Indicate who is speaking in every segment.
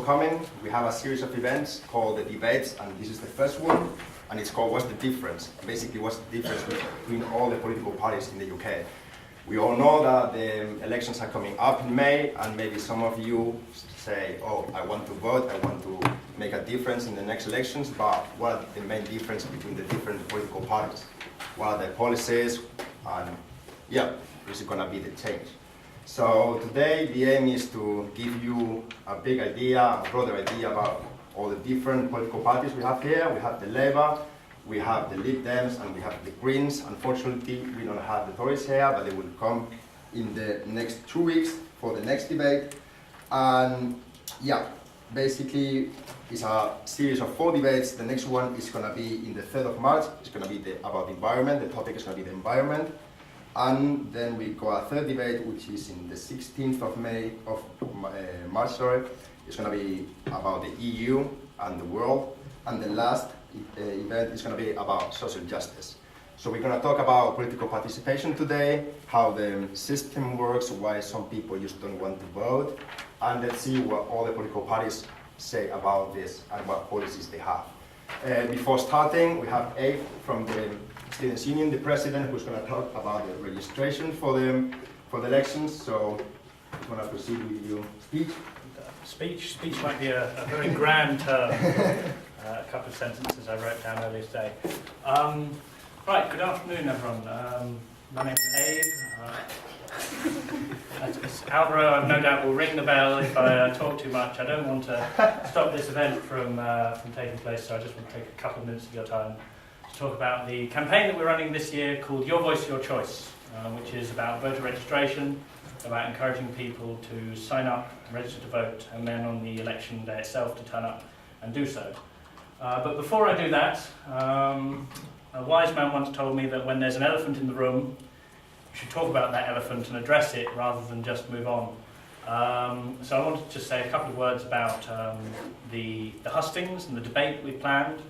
Speaker 1: coming. We have a series of events called the debates, and this is the first one, and it's called What's the Difference? Basically, what's the difference between all the political parties in the UK? We all know that the elections are coming up in May, and maybe some of you say, oh, I want to vote, I want to make a difference in the next elections, but what are the main difference between the different political parties? What are their policies? And yeah, this is going to be the change. So today the aim is to give you a big idea, a broader idea about all the different political parties we have here. We have the Labour, we have the Lib Dems, and we have the Greens. Unfortunately, we don't have the Tories here, but they will come in the next 2 weeks for the next debate. And yeah, basically it's a series of 4 debates. The next one is going to be in the 3rd of March. It's going to be about the environment. The topic is going to be the environment. And then we go a 3rd debate, which is in the 16th of March. It's going to be about the EU and the world. And the last event is going to be about social justice. So we're going to talk about political participation today, how the system works, why some people just don't want to vote, and let's see what all the political parties say about this and what policies they have. Before starting, we have Abe from the Students' Union, the president, who's going to talk about the registration for the elections. So I'm going to proceed with your speech.
Speaker 2: Speech might be a very grand term. A couple of sentences I wrote down earlier today. Right, good afternoon, everyone. My name's Abe. Alvaro, no doubt, will ring the bell if I talk too much. I don't want to stop this event from taking place, so I just want to take a couple of minutes of your time to talk about the campaign that we're running this year called Your Voice, Your Choice, which is about voter registration, about encouraging people to sign up and register to vote, and then on the election day itself to turn up and do so. But before I do that, a wise man once told me that when there's an elephant in the room, you should talk about that elephant and address it rather than just move on. So I wanted to just say a couple of words about the hustings and the debate we planned,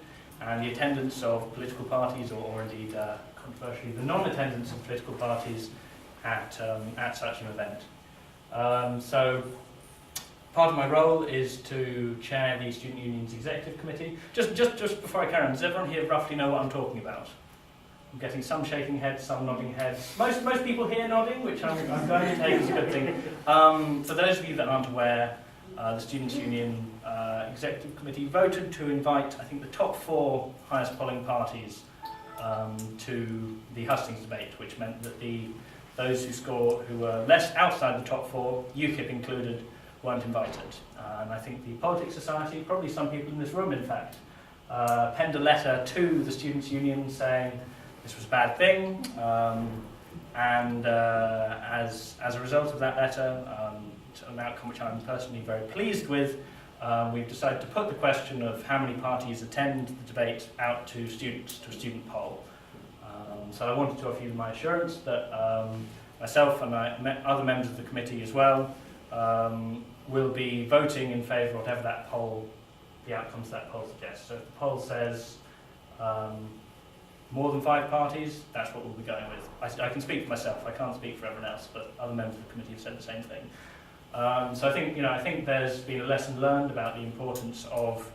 Speaker 2: and the attendance of political parties, or indeed, controversially, the non-attendance of political parties at such an event. So part of my role is to chair the Student Union's Executive Committee. Just before I carry on, does everyone here roughly know what I'm talking about? I'm getting some shaking heads, some nodding heads. Most people here nodding, which I'm going to take as a good thing. For those of you that aren't aware, the Students' Union Executive Committee voted to invite, I think, the top 4 highest polling parties to the hustings debate, which meant that those who were less outside the top 4, UKIP included, weren't invited. And I think the Politics Society, probably some people in this room in fact, penned a letter to the Students' Union saying this was a bad thing, and as a result of that letter, an outcome which I'm personally very pleased with, we've decided to put the question of how many parties attend the debate out to students, to a student poll. So I wanted to offer you my assurance that myself and other members of the committee as well will be voting in favour of whatever the outcomes of that poll suggests. So if the poll says more than 5 parties, that's what we'll be going with. I can speak for myself, I can't speak for everyone else, but other members of the committee have said the same thing. So I think there's been a lesson learned about the importance of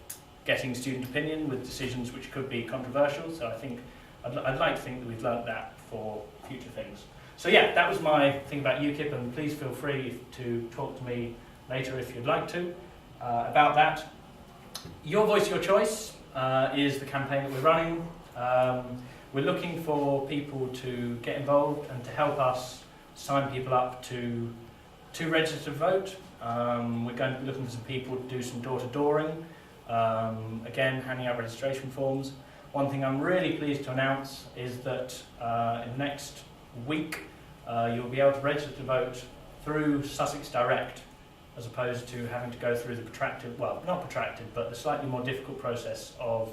Speaker 2: getting student opinion with decisions which could be controversial. So I think I'd like to think that we've learnt that for future things. So yeah, that was my thing about UKIP, and please feel free to talk to me later if you'd like to about that. Your Voice, Your Choice is the campaign that we're running. We're looking for people to get involved and to help us sign people up to register to vote. We're going to be looking for some people to do some door-to-dooring, again handing out registration forms. One thing I'm really pleased to announce is that in the next week you'll be able to register to vote through Sussex Direct, as opposed to having to go through the protracted, well, not protracted, but the slightly more difficult process of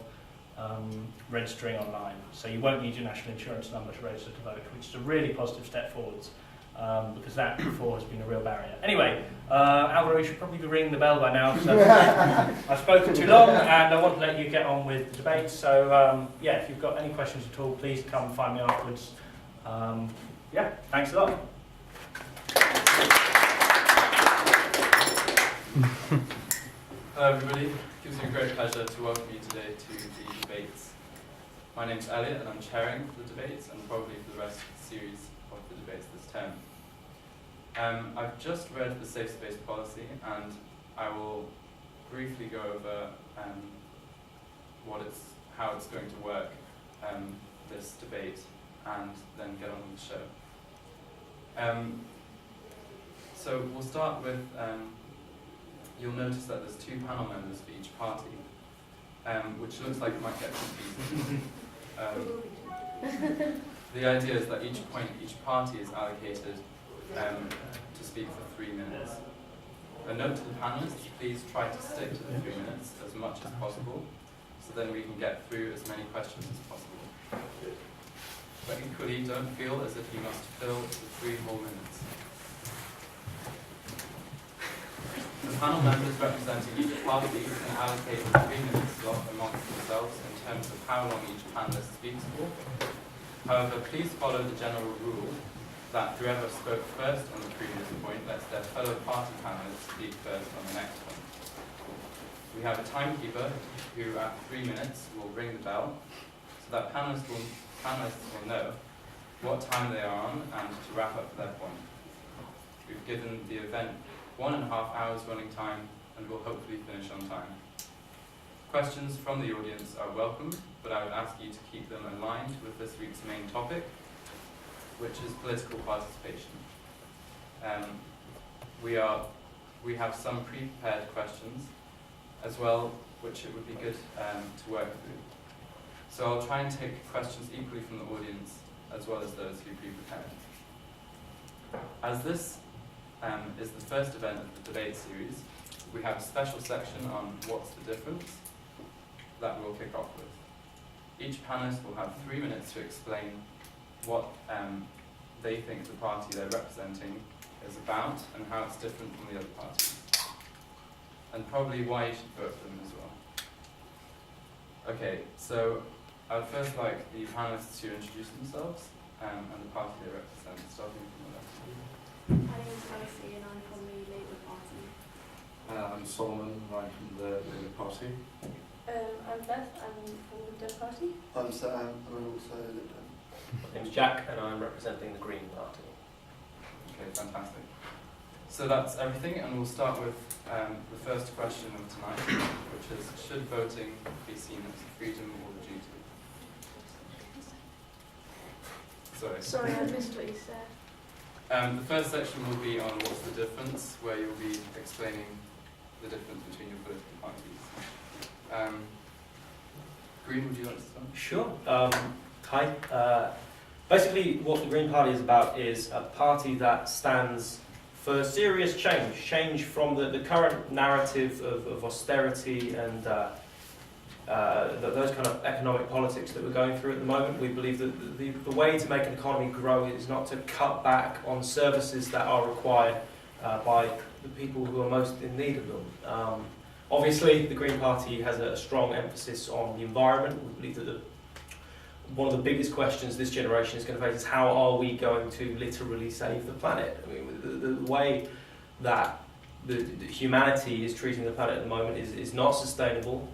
Speaker 2: registering online. So you won't need your national insurance number to register to vote, which is a really positive step forwards, because that before has been a real barrier. Anyway, Alvaro, you should probably be ringing the bell by now, so I've spoken too long and I want to let you get on with the debate. So yeah, if you've got any questions at all, please come find me afterwards. Yeah, thanks a lot.
Speaker 3: Hello everybody, it gives me a great pleasure to welcome you today to the debates. My name's Elliot and I'm chairing the debates and probably for the rest of the series of the debates this term. I've just read the Safe Space Policy and I will briefly go over how it's going to work, this debate, and then get on with the show. So we'll start with, you'll notice that there's 2 panel members for each party, which looks like it might get confusing. The idea is that each party is allocated to speak for 3 minutes. A note to the panelists, please try to stick to the 3 minutes as much as possible, so then we can get through as many questions as possible. But equally, don't feel as if you must fill the 3 whole minutes. The panel members representing each party can allocate a 3 minute slot amongst themselves in terms of how long each panelist speaks for. However, please follow the general rule that whoever spoke first on the previous point lets their fellow party panelists speak first on the next one. We have a timekeeper who at 3 minutes will ring the bell so that panelists will know what time they are on and to wrap up their point. We've given the event 1.5 hours running time and will hopefully finish on time. Questions from the audience are welcome, but I would ask you to keep them aligned with this week's main topic, which is political participation. We have some pre-prepared questions as well, which it would be good to work through. So I'll try and take questions equally from the audience as well as those who pre-prepared. As this is the first event of the debate series, we have a special section on what's the difference that we'll kick off with. Each panelist will have 3 minutes to explain what they think the party they're representing is about and how it's different from the other parties. And probably why you should vote for them as well. Okay, so I would first like the panelists to introduce themselves and the party they represent, starting from the left.
Speaker 4: My name is Lucy and I'm from the Labour Party.
Speaker 5: I'm Solomon, I'm from the Labour Party.
Speaker 4: I'm Beth, I'm from the Dem Party.
Speaker 6: I'm Sam, and I'm also a Lib Dem.
Speaker 7: My name's Jack, and I'm representing the Green Party.
Speaker 3: Okay, fantastic. So that's everything, and we'll start with the first question of tonight, which is, should voting be seen as a freedom or a duty?
Speaker 4: Sorry, I missed what you said.
Speaker 3: The first section will be on what's the difference, where you'll be explaining the difference between your political parties. Green, would you like to start?
Speaker 7: Sure. Hi. Basically, what the Green Party is about is a party that stands for serious change from the current narrative of austerity and those kind of economic politics that we're going through at the moment. We believe that the way to make an economy grow is not to cut back on services that are required by the people who are most in need of them. Obviously, the Green Party has a strong emphasis on the environment. We believe that one of the biggest questions this generation is going to face is how are we going to literally save the planet? I mean, the way that the humanity is treating the planet at the moment is not sustainable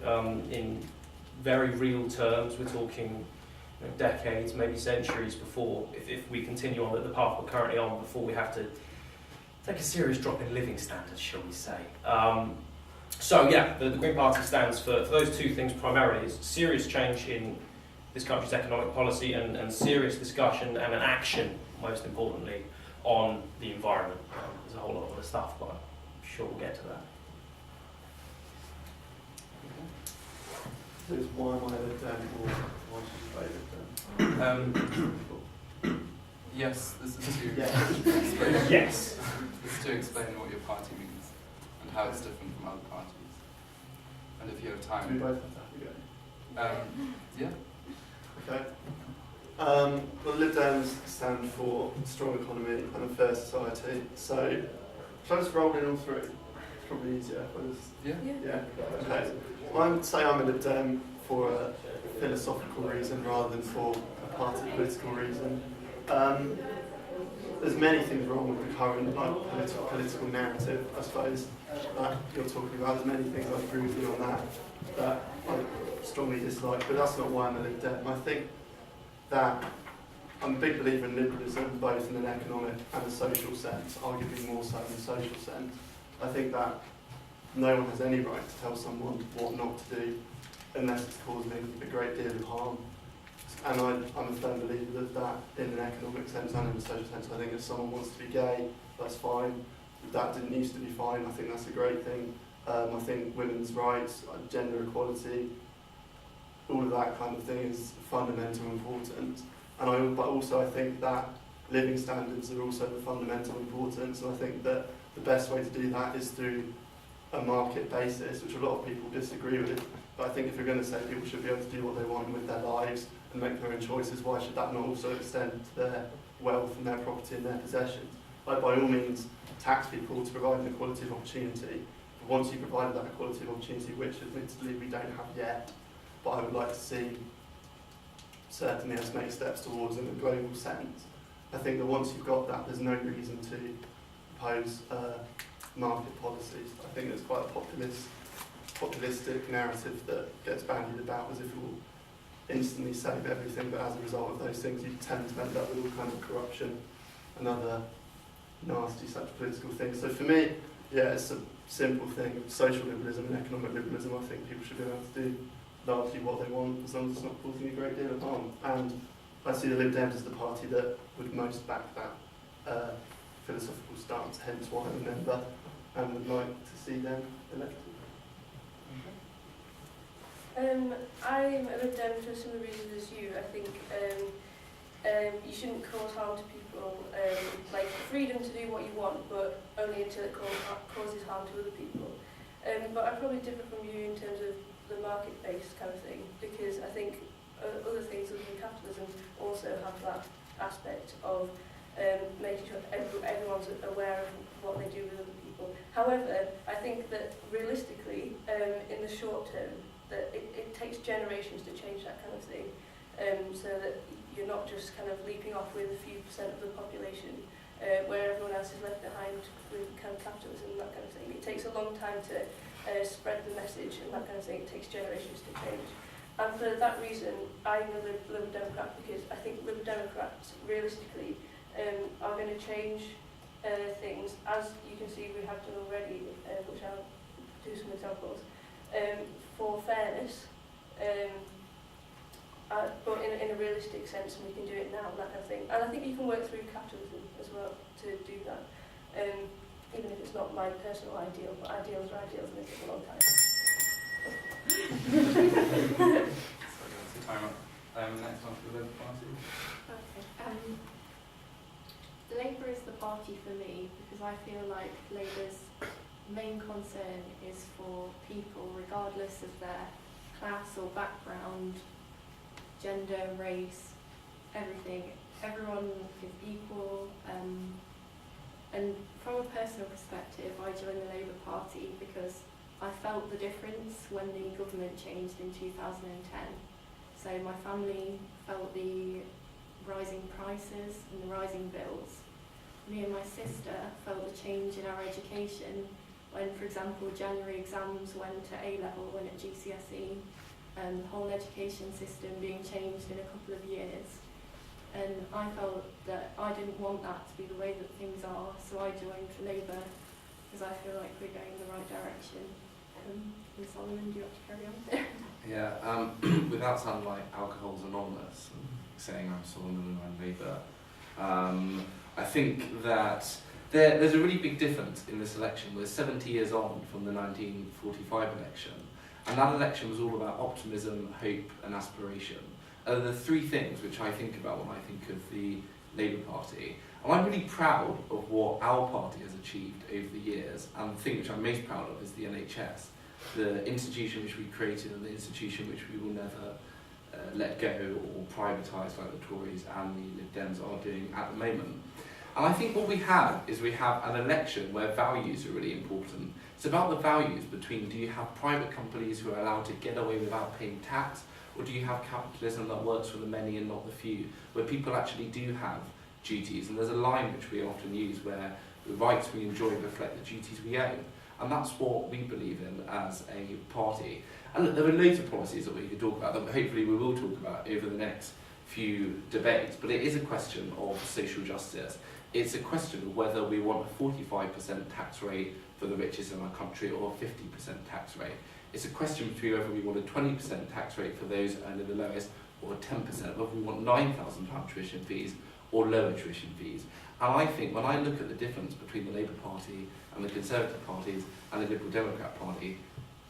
Speaker 7: in very real terms. We're talking decades, maybe centuries before, if we continue on the path we're currently on, before we have to take a serious drop in living standards, shall we say. So yeah, the Green Party stands for those 2 things primarily. It's serious change in this country's economic policy and serious discussion and an action, most importantly, on the environment. There's a whole lot of other stuff, but I'm sure we'll get to that.
Speaker 6: So it's why am I a Lib Dem or why should you vote Lib Dem?
Speaker 3: Yes, this is to
Speaker 6: Yeah.
Speaker 3: explain.
Speaker 7: Yes.
Speaker 3: This is to explain what your party means and how it's different from other parties. And if you have
Speaker 6: Do we
Speaker 3: time.
Speaker 6: both have to have a go?
Speaker 3: Yeah.
Speaker 6: Okay. Well, Lib Dems stand for strong economy and a fair society. So, shall I just roll in all 3? It's probably easier.
Speaker 3: Yeah.
Speaker 6: Yeah. Okay. I would say I'm a Lib Dem for a philosophical reason rather than for a party political reason. there's many things wrong with the current political narrative, I suppose, that you're talking about. There's many things I agree with you on that I strongly dislike, but that's not why I'm a Lib Dem. I think that I'm a big believer in liberalism, both in an economic and a social sense, arguably more so in the social sense. I think that no one has any right to tell someone what not to do unless it's causing a great deal of harm. And I'm a firm believer of that in an economic sense and in a social sense. I think if someone wants to be gay, that's fine. If that didn't used to be fine, I think that's a great thing. I think women's rights, gender equality, all of that kind of thing is fundamental important. But also I think that living standards are also of fundamental importance, and I think that the best way to do that is through a market basis, which a lot of people disagree with. But I think if you're going to say people should be able to do what they want with their lives and make their own choices, why should that not also extend to their wealth and their property and their possessions? Like, by all means, tax people to provide an equality of opportunity. But once you provide that equality of opportunity, which admittedly we don't have yet, but I would like to see certainly us make steps towards in a global sense. I think that once you've got that, there's no reason to oppose market policies. I think there's quite a populistic narrative that gets bandied about as if it will instantly save everything, but as a result of those things you tend to end up with all kind of corruption and other nasty such political things. So for me, yeah, it's a simple thing. Social liberalism and economic liberalism, I think people should be able to do largely what they want as long as it's not causing a great deal of harm. And I see the Lib Dems as the party that would most back that philosophical stance, hence why I'm a member and would like to see them elected.
Speaker 4: I'm a Lib Dem for similar reasons as you. I think you shouldn't cause harm to people, like freedom to do what you want, but only until it causes harm to other people. But I probably differ from you in terms of the market-based kind of thing, because I think other things other than capitalism also have that aspect of making sure everyone's aware of what they do with other people. However, I think that realistically, in the short term, that it takes generations to change that kind of thing, so that you're not just kind of leaping off with a few % of the population, where everyone else is left behind with kind of capitalism and that kind of thing. It takes a long time to spread the message and that kind of thing. It takes generations to change. And for that reason, I'm a Liberal Democrat, because I think Liberal Democrats, realistically, are going to change things, as you can see we have done already, which I'll do some examples, for fairness, but in a realistic sense, and we can do it now, and that kind of thing. And I think you can work through capitalism as well to do that, even if it's not my personal ideal, but ideals are ideals, and they take a long time.
Speaker 3: So time up. Next one for the Labour Party.
Speaker 8: Okay. Labour is the party for me because I feel like Labour's main concern is for people, regardless of their class or background, gender, race, everything. Everyone is equal. And from a personal perspective, I joined the Labour Party because I felt the difference when the government changed in 2010. So my family felt the rising prices and the rising bills. Me and my sister felt the change in our education when, for example, January exams went to A-level, went at GCSE, and the whole education system being changed in a couple of years. And I felt that I didn't want that to be the way that things are, so I joined Labour because I feel like we're going in the right direction. And Solomon, do you want to carry on?
Speaker 5: Yeah, without sounding like Alcohol's Anonymous, saying I'm Solomon and I'm Labour, I think that there's a really big difference in this election. We're 70 years on from the 1945 election, and that election was all about optimism, hope and aspiration. The three things which I think about when I think of the Labour Party. And I'm really proud of what our party has achieved over the years, and the thing which I'm most proud of is the NHS, the institution which we created and the institution which we will never let go or privatise like the Tories and the Lib Dems are doing at the moment. And I think what we have is we have an election where values are really important. It's about the values between, do you have private companies who are allowed to get away without paying tax, or do you have capitalism that works for the many and not the few, where people actually do have duties. And there's a line which we often use where the rights we enjoy reflect the duties we own. And that's what we believe in as a party. And look, there are loads of policies that we could talk about, that hopefully we will talk about over the next few debates, but it is a question of social justice. It's a question of whether we want a 45% tax rate for the richest in our country or a 50% tax rate. It's a question between whether we want a 20% tax rate for those earning the lowest or a 10%, whether we want £9,000 tuition fees or lower tuition fees. And I think when I look at the difference between the Labour Party and the Conservative parties and the Liberal Democrat Party,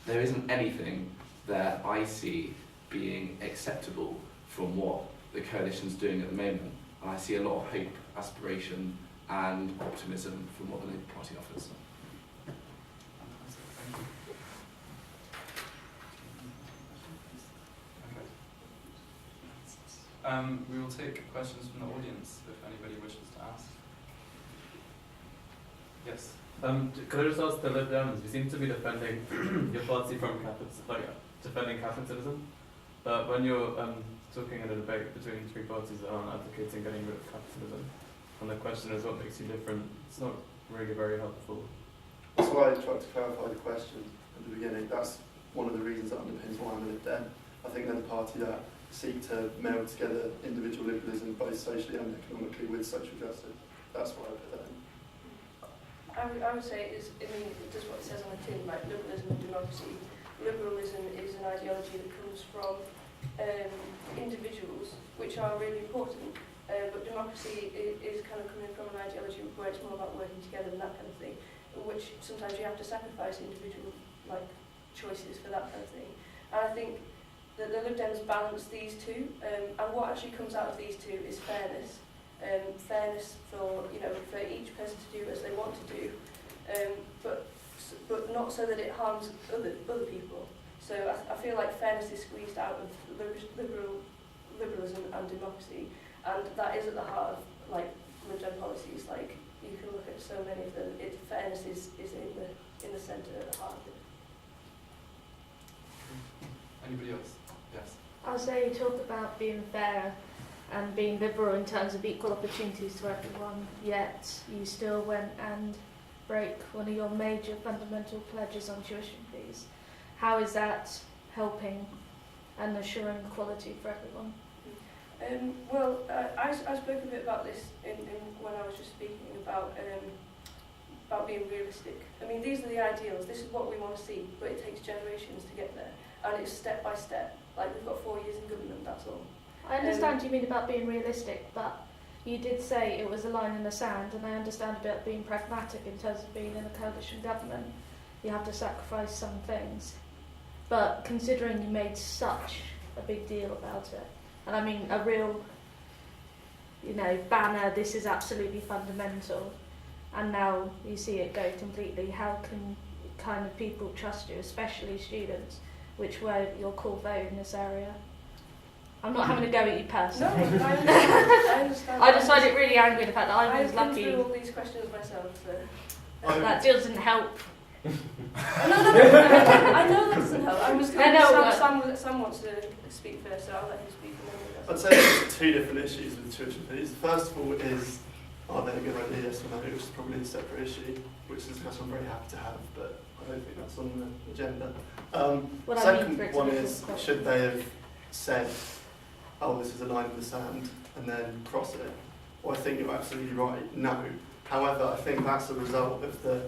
Speaker 5: there isn't anything that I see being acceptable from what the coalition's doing at the moment. And I see a lot of hope, aspiration and optimism from what the Labour Party offers.
Speaker 3: We will take questions from the audience if anybody wishes to ask. Yes.
Speaker 9: Could I just ask the Lib Dems? You seem to be defending your party from defending capitalism, but when you're talking in a debate between three parties that aren't advocating getting rid of capitalism, and the question is what makes you different, it's not really very helpful.
Speaker 6: That's why I tried to clarify the question at the beginning. That's one of the reasons that underpins why I'm a Lib Dem. I think they're the party that seek to meld together individual liberalism both socially and economically with social justice. That's why I put that in.
Speaker 4: I would say it's, I mean, it does what it says on the tin, like liberalism and democracy. Liberalism is an ideology that comes from individuals, which are really important, but democracy is kind of coming from an ideology where it's more about working together and that kind of thing, which sometimes you have to sacrifice individual choices for that kind of thing. And I think that the Lib Dems balance these two, and what actually comes out of these two is fairness. Fairness for for each person to do as they want to do, but not so that it harms other people. So I feel like fairness is squeezed out of liberalism and democracy, and that is at the heart of Lib Dem policies. Like you can look at so many of them. Fairness is in the centre at the heart of it.
Speaker 3: Anybody else? Yes.
Speaker 10: I'll say you talked about being fair and being liberal in terms of equal opportunities to everyone, yet you still went and break one of your major fundamental pledges on tuition fees. How is that helping and assuring equality for everyone?
Speaker 4: Well, I spoke a bit about this in when I was just speaking about being realistic. I mean, these are the ideals, this is what we want to see, but it takes generations to get there, and it's step by step. Like, we've got 4 years in government, that's all.
Speaker 10: I understand you mean about being realistic, but you did say it was a line in the sand, and I understand about being pragmatic in terms of being in a coalition government. You have to sacrifice some things. But considering you made such a big deal about it, and I mean a real, banner, this is absolutely fundamental, and now you see it go completely, how can kind of people trust you, especially students, which were your core vote in this area? I'm not having a go at you personally.
Speaker 4: No, I understand.
Speaker 10: I just find it really angry the fact that I was
Speaker 4: I've been
Speaker 10: lucky.
Speaker 4: through all these questions myself, so...
Speaker 10: That doesn't help.
Speaker 4: No, I know that doesn't help. I'm just Sam wants to speak first, so I'll let him speak.
Speaker 6: I'd say there's two different issues with tuition fees. The first of all is, are they a good idea, yes or no, which is probably a separate issue, which is a discussion I'm very happy to have, but I don't think that's on the agenda. Second one is, should they have said, oh, this is a line in the sand, and then cross it? Well, I think you're absolutely right, no. However, I think that's a result of the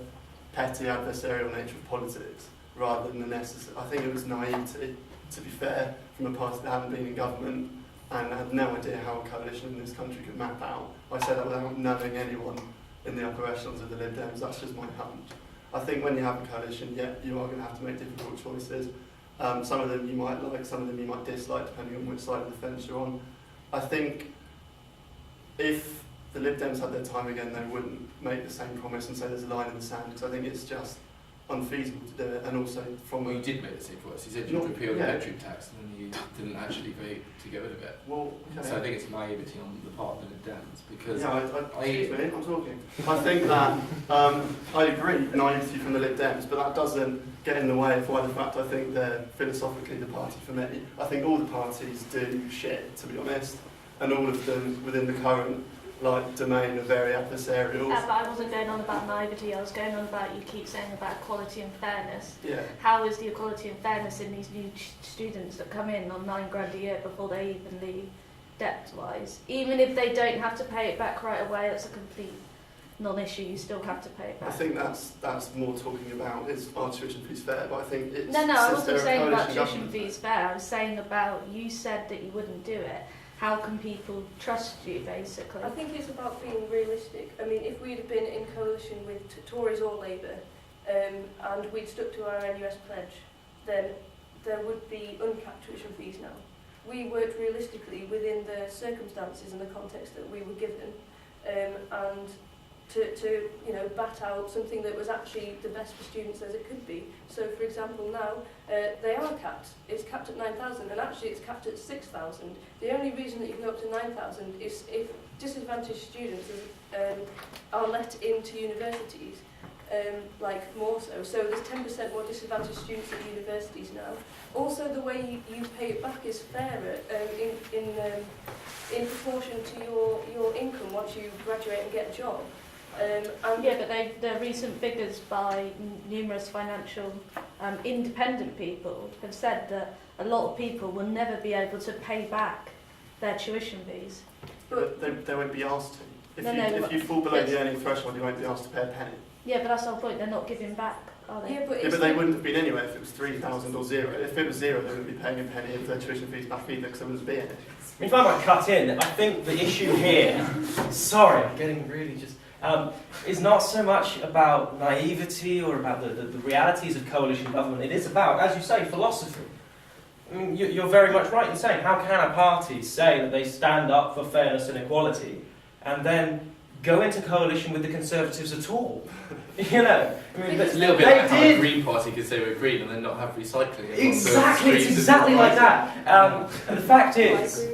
Speaker 6: petty adversarial nature of politics, rather than the necessary. I think it was naivety, to be fair, from a party that hadn't been in government and had no idea how a coalition in this country could map out. I say that without knowing anyone in the upper echelons of the Lib Dems, that's just my hunch. I think when you have a coalition, yeah, you are going to have to make difficult choices. Some of them you might like, some of them you might dislike, depending on which side of the fence you're on. I think if the Lib Dems had their time again, they wouldn't make the same promise and say there's a line in the sand, because I think it's just unfeasible to do it, and also from...
Speaker 5: Well, you did make the same promise. You said you'd repeal the bedroom tax, and then you didn't actually vote to get rid of it.
Speaker 6: Well, okay.
Speaker 5: So I think it's naivety on the part of the Lib Dems, because...
Speaker 6: Yeah, excuse me, I'm talking. I think that, I agree, naivety from the Lib Dems, but that doesn't get in the way of why the fact I think they're philosophically the party for me. I think all the parties do shit, to be honest, and all of them within the current like domain of very adversarial.
Speaker 10: But I wasn't going on about naivety, I was going on about, you keep saying about equality and fairness.
Speaker 6: Yeah.
Speaker 10: How is the equality and fairness in these new students that come in on £9,000 a year before they even leave debt-wise? Even if they don't have to pay it back right away, it's a complete non-issue, you still have to pay it
Speaker 6: I
Speaker 10: back.
Speaker 6: think that's more talking about is our tuition fees fair, but I think it's...
Speaker 10: No, I
Speaker 6: since
Speaker 10: wasn't
Speaker 6: they're a
Speaker 10: saying about
Speaker 6: coalition
Speaker 10: tuition
Speaker 6: government-
Speaker 10: fees fair, I was saying about, you said that you wouldn't do it. How can people trust you, basically?
Speaker 4: I think it's about being realistic. I mean, if we'd have been in coalition with Tories or Labour, and we'd stuck to our NUS pledge, then there would be uncapped tuition fees now. We worked realistically within the circumstances and the context that we were given, and to bat out something that was actually the best for students as it could be. So, for example, now they are capped. It's capped at 9,000, and actually it's capped at 6,000. The only reason that you can go up to 9,000 is if disadvantaged students are let into universities, like more so. So there's 10% more disadvantaged students at universities now. Also, the way you pay it back is fairer in proportion to your income once you graduate and get a job.
Speaker 10: Yeah, but the recent figures by numerous financial independent people have said that a lot of people will never be able to pay back their tuition fees.
Speaker 6: But they won't be asked to. If you fall below
Speaker 10: Yes.
Speaker 6: the earning threshold, you won't be asked to pay a penny.
Speaker 10: Yeah, but that's the whole point, they're not giving back, are they?
Speaker 4: Yeah, but,
Speaker 6: Yeah, but they wouldn't have been anyway if it was 3,000 or 0. If it was 0, they wouldn't be paying a penny of their tuition fees back either, because there wouldn't be any.
Speaker 7: If I might cut in, I think the issue here, sorry, I'm getting really just, is not so much about naivety or about the realities of coalition government. It is about, as you say, philosophy. I mean, you're very much right in saying, how can a party say that they stand up for fairness and equality and then go into coalition with the Conservatives at all? You know, I mean,
Speaker 5: It's a little bit
Speaker 7: they
Speaker 5: like how
Speaker 7: did.
Speaker 5: the Green Party could say we're green and then not have recycling.
Speaker 7: Exactly, it's exactly like that. And the fact is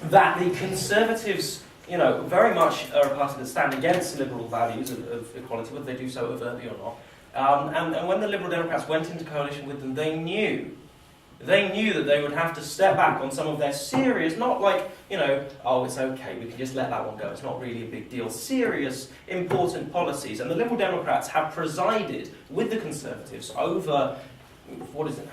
Speaker 7: that the Conservatives, you know, very much are a party that stand against liberal values of equality, whether they do so overtly or not. And when the Liberal Democrats went into coalition with them, they knew that they would have to step back on some of their serious, not like, you know, oh, it's okay, we can just let that one go, it's not really a big deal, serious, important policies. And the Liberal Democrats have presided with the Conservatives over,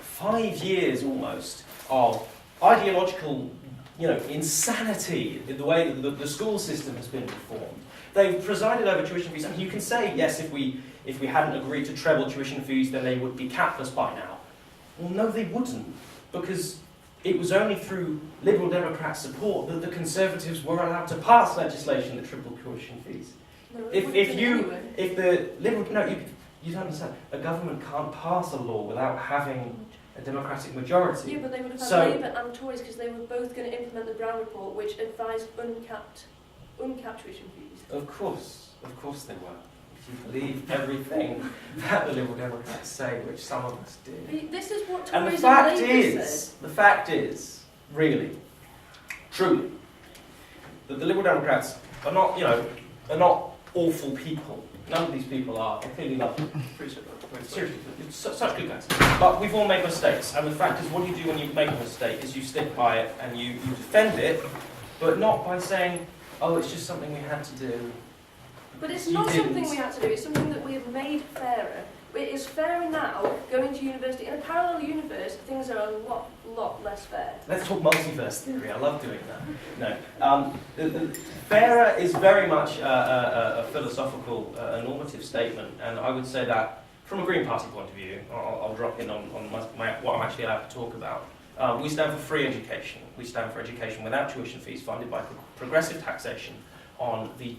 Speaker 7: 5 years almost, of ideological, insanity in the way that the school system has been reformed. They've presided over tuition fees. I mean, you can say, yes, if we hadn't agreed to treble tuition fees, then they would be capless by now. Well, no, they wouldn't, because it was only through Liberal Democrat support that the Conservatives were allowed to pass legislation that tripled tuition fees. You don't understand. A government can't pass a law without having a democratic majority.
Speaker 4: Yeah, but they would have had
Speaker 7: So-
Speaker 4: Labour and Tories because they were both going to implement the Brown Report, which advised uncapped tuition fees.
Speaker 7: Of course they were. If you believe everything that the Liberal Democrats say, which some of us do.
Speaker 4: But this is what
Speaker 7: And
Speaker 4: Tories
Speaker 7: the fact
Speaker 4: Labour
Speaker 7: is, really, truly, that the Liberal Democrats are not awful people. None of these people are. They're clearly lovely.
Speaker 6: Appreciate that. Thanks.
Speaker 7: Seriously, it's such good guys. But we've all made mistakes, and the fact is, what you do when you make a mistake is you stick by it and you defend it, but not by saying, oh, it's just something we had to do.
Speaker 4: But it's
Speaker 7: You
Speaker 4: not
Speaker 7: didn't.
Speaker 4: something we had to do, it's something that we have made fairer. It is fairer now going to university. In a parallel universe, things are a lot less fair.
Speaker 7: Let's talk multiverse theory. I love doing that. No, the fairer is very much a philosophical, a normative statement, and I would say that from a Green Party point of view, I'll drop in on what I'm actually allowed to talk about. We stand for free education. We stand for education without tuition fees, funded by progressive taxation on the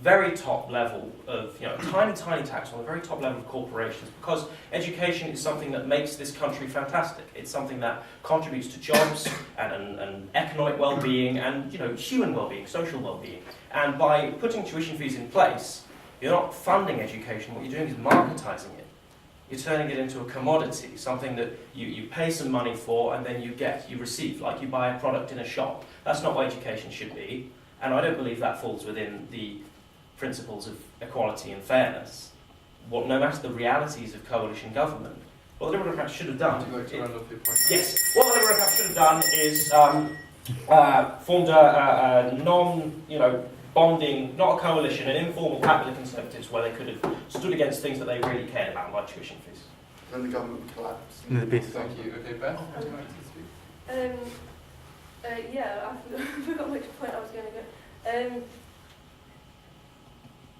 Speaker 7: very top level of, tiny tax on the very top level of corporations, because education is something that makes this country fantastic. It's something that contributes to jobs and economic well-being and, human well-being, social well-being. And by putting tuition fees in place, you're not funding education. What you're doing is marketising it. You're turning it into a commodity, something that you pay some money for and then you receive, like you buy a product in a shop. That's not what education should be, and I don't believe that falls within the principles of equality and fairness. No matter the realities of coalition government, what the Liberal Democrats should have done...
Speaker 5: To round off your point.
Speaker 7: Yes, what the Liberal Democrats should have done is formed a non-bonding, not a coalition, an informal cabinet of Conservatives where they could have stood against things that they really cared about, like tuition fees.
Speaker 6: And the government collapsed.
Speaker 3: Thank you. Okay, Beth, would you like to speak?
Speaker 4: Yeah, I forgot which point I was going to go.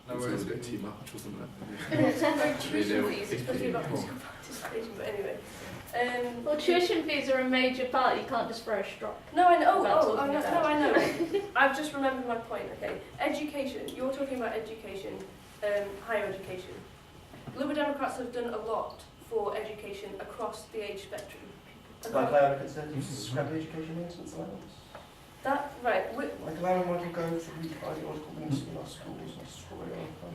Speaker 3: No
Speaker 5: It was
Speaker 3: worries.
Speaker 5: a bit too much, wasn't it?
Speaker 4: It's very tuition fees, it's supposed to be about political participation, but anyway.
Speaker 10: Well, tuition fees are a major part. You can't just throw a straw.
Speaker 4: No, I know.
Speaker 10: About
Speaker 4: Oh,
Speaker 10: talking
Speaker 4: no,
Speaker 10: about.
Speaker 4: I know. I've just remembered my point. Okay, education. You're talking about education, higher education. Liberal Democrats have done a lot for education across the age spectrum.
Speaker 1: Like allowing Conservatives to scrap the education maintenance allowance?
Speaker 4: That right.
Speaker 1: Like allowing one to go to read ideological links in our schools and destroy our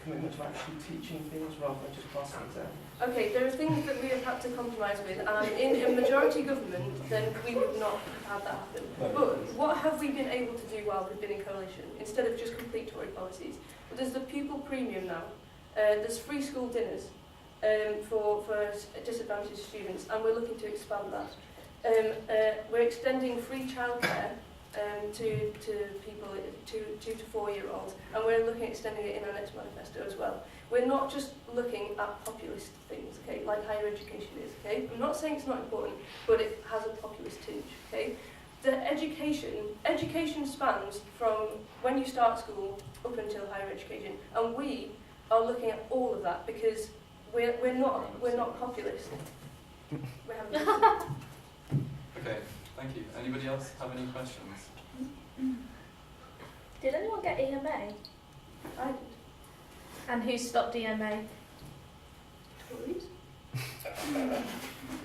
Speaker 1: commitment to actually teaching things rather than just passing exams.
Speaker 4: Okay, there are things that we have had to compromise with, and in a majority government, then we would not have had that happen. But what have we been able to do while we've been in coalition, instead of just complete Tory policies? Well, there's the pupil premium now. There's free school dinners for disadvantaged students, and we're looking to expand that. We're extending free childcare to people, 2 to 4 year olds, and we're looking at extending it in our next manifesto as well. We're not just looking at populist things, okay, like higher education is, okay? I'm not saying it's not important, but it has a populist tinge, okay? The education spans from when you start school up until higher education, and we are looking at all of that because we're not populist. We haven't.
Speaker 3: Okay, thank you. Anybody else have any questions?
Speaker 10: Did anyone get EMA?
Speaker 4: I did.
Speaker 10: And who stopped EMA?
Speaker 4: Tories.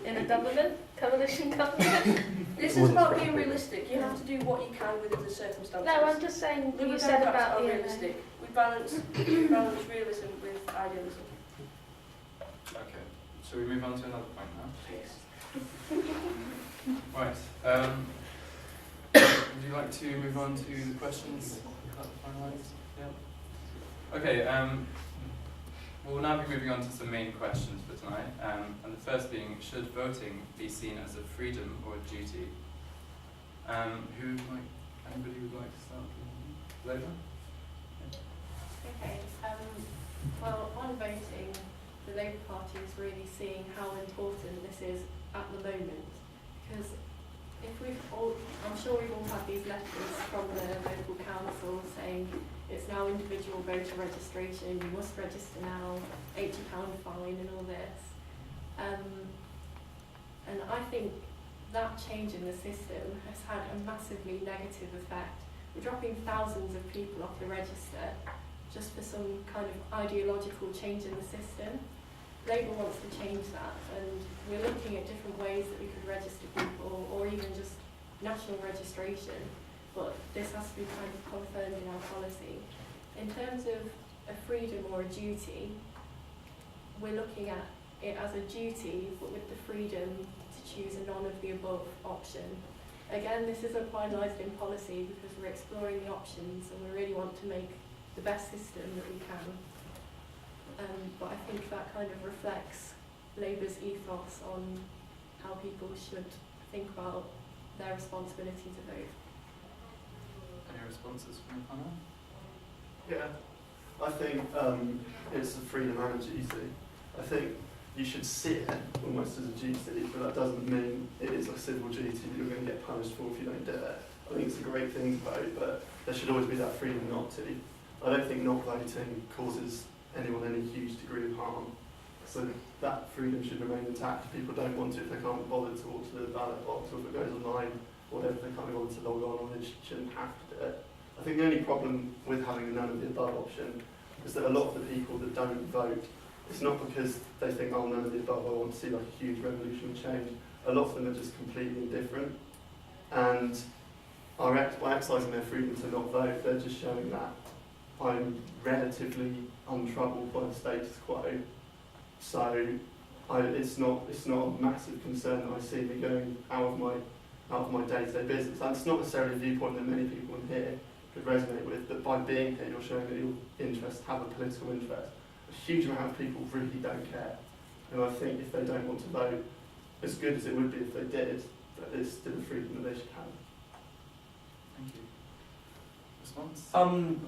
Speaker 10: In a government? Coalition government?
Speaker 4: This is about being realistic. You have to do what you can within the circumstances.
Speaker 10: No, I'm just saying
Speaker 4: Liberal
Speaker 10: you said
Speaker 4: Democrats
Speaker 10: about
Speaker 4: are
Speaker 10: EMA.
Speaker 4: realistic. We balance realism with idealism.
Speaker 3: Okay, shall we move on to another point now?
Speaker 4: Yes.
Speaker 3: Right. Would you like to move on to the questions that are finalised? Yeah. Okay. We'll now be moving on to some main questions for tonight. And the first being, should voting be seen as a freedom or a duty? Anybody would like to start? Labour?
Speaker 8: Okay, well, on voting, the Labour Party is really seeing how important this is at the moment. Because I'm sure we've all had these letters from the local council saying it's now individual voter registration, you must register now, £80 fine and all this. And I think that change in the system has had a massively negative effect. We're dropping thousands of people off the register just for some kind of ideological change in the system. Labour wants to change that, and we're looking at different ways that we could register people, or even just national registration, but this has to be kind of confirmed in our policy. In terms of a freedom or a duty, we're looking at it as a duty, but with the freedom to choose a none of the above option. Again, this isn't finalised in policy because we're exploring the options and we really want to make the best system that we can. But I think that kind of reflects Labour's ethos on how people should think about their responsibility to vote.
Speaker 3: Any responses from the panel?
Speaker 6: Yeah, I think it's a freedom and a duty. I think you should see it almost as a duty, but that doesn't mean it is a civil duty that you're going to get punished for if you don't do it. I think it's a great thing to vote, but there should always be that freedom not to. I don't think not voting causes anyone any huge degree of harm. So that freedom should remain intact. If people don't want to, if they can't be bothered to walk to the ballot box, or if it goes online, or whatever, they can't be bothered to log on, or they shouldn't have to do it. I think the only problem with having a none of the above option is that a lot of the people that don't vote, it's not because they think, oh, none of the above, I want to see like a huge revolutionary change. A lot of them are just completely indifferent. And by exercising their freedom to not vote, they're just showing that I'm relatively untroubled by the status quo. So it's not a massive concern that I see me going out of my day-to-day business. And it's not necessarily a viewpoint that many people in here could resonate with, but by being here, you're showing that your have a political interest. A huge amount of people really don't care. And I think if they don't want to vote, as good as it would be if they did, that is still a freedom that they should have.
Speaker 3: Thank you. Response?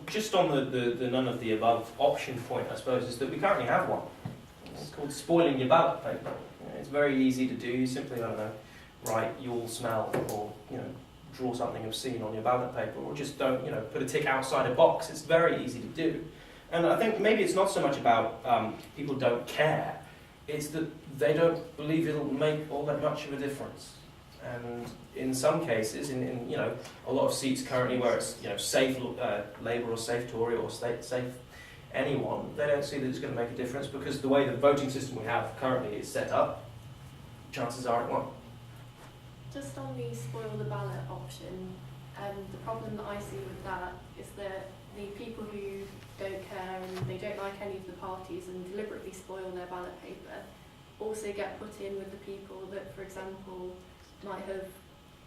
Speaker 7: Just on the none of the above option point, I suppose, is that we currently have one. It's called spoiling your ballot paper. It's very easy to do. You simply, I don't know, write "you'll smell" or draw something obscene on your ballot paper, or just don't put a tick outside a box. It's very easy to do. And I think maybe it's not so much about people don't care. It's that they don't believe it'll make all that much of a difference. And in some cases, in a lot of seats currently where it's safe Labour or safe Tory or safe anyone, they don't see that it's going to make a difference because the way the voting system we have currently is set up, chances are it won't.
Speaker 8: Just on the spoil the ballot option, the problem that I see with that is that the people who don't care and they don't like any of the parties and deliberately spoil their ballot paper also get put in with the people that, for example, might have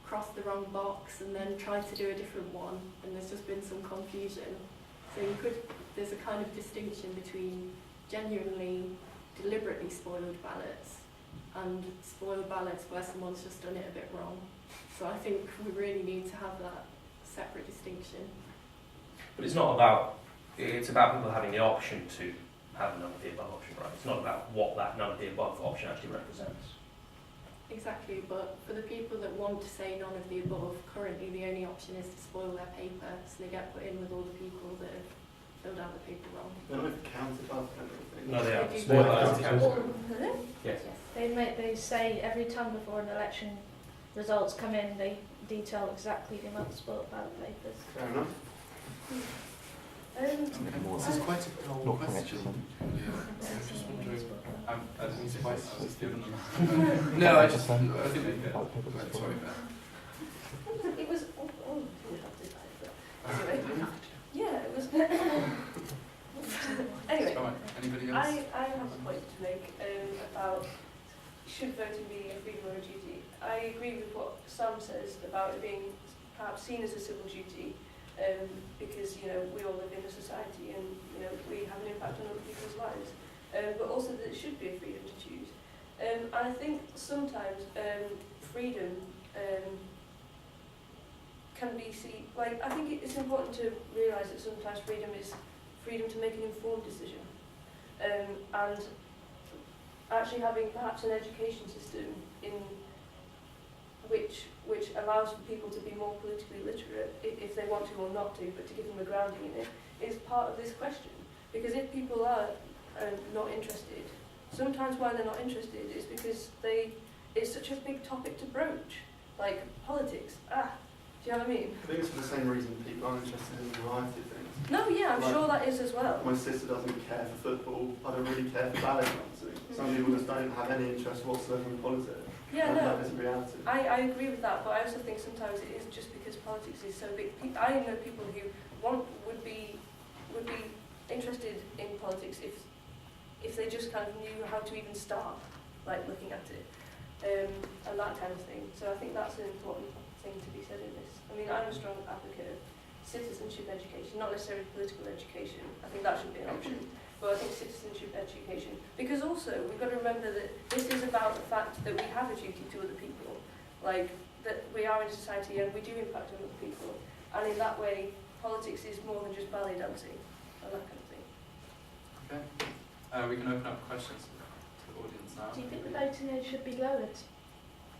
Speaker 8: crossed the wrong box and then tried to do a different one, and there's just been some confusion. So there's a kind of distinction between genuinely, deliberately spoiled ballots and spoiled ballots where someone's just done it a bit wrong. So I think we really need to have that separate distinction.
Speaker 7: But it's not about, it's about people having the option to have none of the above option, right? It's not about what that none of the above option actually represents.
Speaker 8: Exactly, but for the people that want to say none of the above, currently the only option is to spoil their paper, so they get put in with all the people that have filled out the paper wrong.
Speaker 6: They're not counted above kind of thing.
Speaker 7: No, they are.
Speaker 8: They do
Speaker 7: Spoil
Speaker 8: that.
Speaker 7: that. Yes.
Speaker 10: They say every time before an election results come in, they detail exactly the amount of spoiled ballot papers.
Speaker 6: Fair enough.
Speaker 5: This is quite a long question.
Speaker 3: Just wondering, I was just given them.
Speaker 5: No, I think we get. Sorry, Beth.
Speaker 4: It was. Anyway, yeah, it was. Anyway,
Speaker 3: Anybody else?
Speaker 4: I have a point to make about should voting be a freedom or a duty. I agree with what Sam says about it being perhaps seen as a civil duty, because we all live in a society and we have an impact on other people's lives, but also that it should be a freedom to choose. And I think sometimes freedom can be seen, like, I think it's important to realise that sometimes freedom is freedom to make an informed decision, and actually having perhaps an education system in which allows for people to be more politically literate, if they want to or not to, but to give them a grounding in it, is part of this question. Because if people are not interested, sometimes why they're not interested is because it's such a big topic to broach, like politics. Do you know what I mean?
Speaker 6: I think it's for the same reason people aren't interested in a variety of things.
Speaker 4: No, yeah, I'm
Speaker 6: Like,
Speaker 4: sure that is as well.
Speaker 6: My sister doesn't care for football. I don't really care for ballet dancing. Some people just don't have any interest whatsoever in politics.
Speaker 4: Yeah, no.
Speaker 6: That is a reality.
Speaker 4: I agree with that, but I also think sometimes it is just because politics is so big. I know people who would be interested in politics if they just kind of knew how to even start, like looking at it, and that kind of thing. So I think that's an important thing to be said in this. I mean, I'm a strong advocate of citizenship education, not necessarily political education. I think that should be an option. But I think citizenship education, because also we've got to remember that this is about the fact that we have a duty to other people, like that we are in society and we do impact on other people, and in that way politics is more than just ballet dancing and that kind of thing.
Speaker 3: Okay, we can open up questions to the audience now.
Speaker 10: Do you think the voting age should be lowered?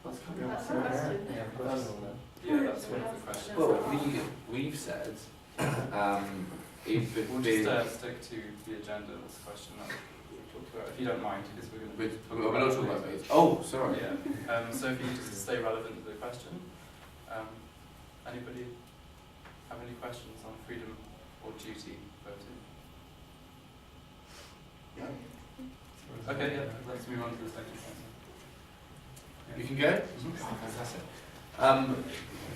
Speaker 6: That's coming up.
Speaker 10: That's a question.
Speaker 3: Yeah, that's one of the questions.
Speaker 5: Well, we've said if it
Speaker 3: We'll
Speaker 5: be.
Speaker 3: just stick to the agenda. This question that we talked about, if you don't mind, because we're going to.
Speaker 5: We're not talking about those. Oh, sorry.
Speaker 3: Yeah. So if you just stay relevant to the question. Anybody have any questions on freedom or duty voting?
Speaker 6: Yeah.
Speaker 3: Okay, yeah, let's move on to the second question.
Speaker 5: You can go? Oh, fantastic.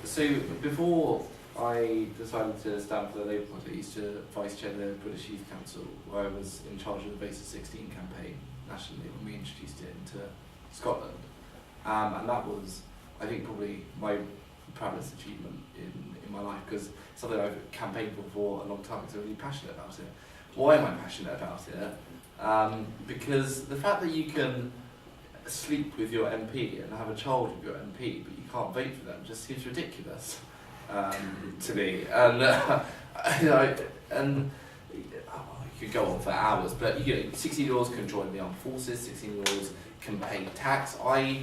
Speaker 5: So before I decided to stand for the Labour Party, I used to vice chair the British Youth Council, where I was in charge of the Base of 16 campaign nationally when we introduced it into Scotland. And that was, I think, probably my proudest achievement in my life, because it's something I've campaigned for a long time, because I'm really passionate about it. Why am I passionate about it? Because the fact that you can sleep with your MP and have a child with your MP, but you can't vote for them, just seems ridiculous to me. And you know, and you could go on for hours, but you know, 16-year-olds can join the armed forces. 16-year-olds can pay tax. I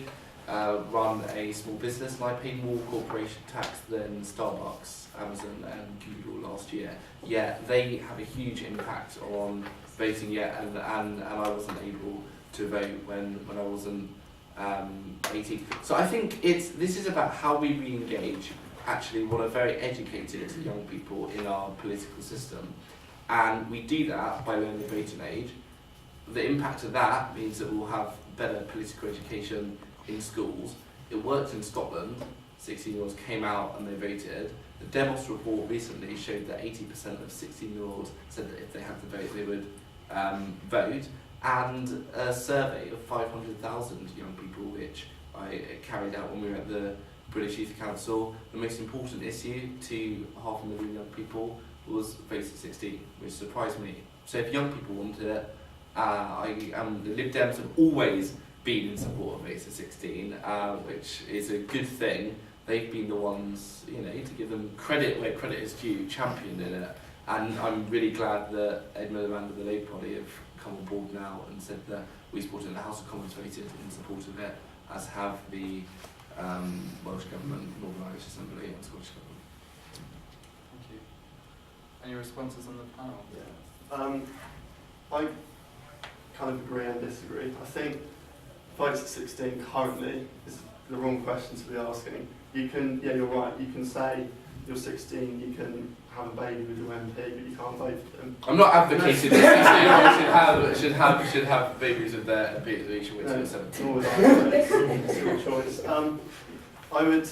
Speaker 5: run a small business, and I pay more corporation tax than Starbucks, Amazon, and Google last year. Yet they have a huge impact on voting. Yet, and I wasn't able to vote when I wasn't 18. So I think this is about how we re-engage actually what are very educated young people in our political system, and we do that by lowering the voting age. The impact of that means that we'll have better political education in schools. It worked in Scotland. 16-year-olds came out and they voted. The Demos report recently showed that 80% of 16-year-olds said that if they had to vote, they would vote. And a survey of 500,000 young people, which I carried out when we were at the British Youth Council, the most important issue to 500,000 young people was vote at 16, which surprised me. So if young people wanted it, the Lib Dems have always been in support of vote at 16, which is a good thing. They've been the ones, you know, to give them credit where credit is due, championed in it. And I'm really glad that Ed Miliband of the Labour Party have come on board now and said that we support it, and the House of Commons voted in support of it, as have the Welsh Government, Northern Irish Assembly and Scottish Government.
Speaker 3: Thank you. Any responses on the panel?
Speaker 6: Yeah. I kind of agree and disagree. I think votes at 16 currently is the wrong question to be asking. You can, yeah, you're right, you can say you're 16, you can have a baby with your MP, but you can't vote for them.
Speaker 5: I'm not advocating that 16-year-olds should have babies with their MPs, they should wait till they're 17.
Speaker 6: Nor would I. It's your choice. I would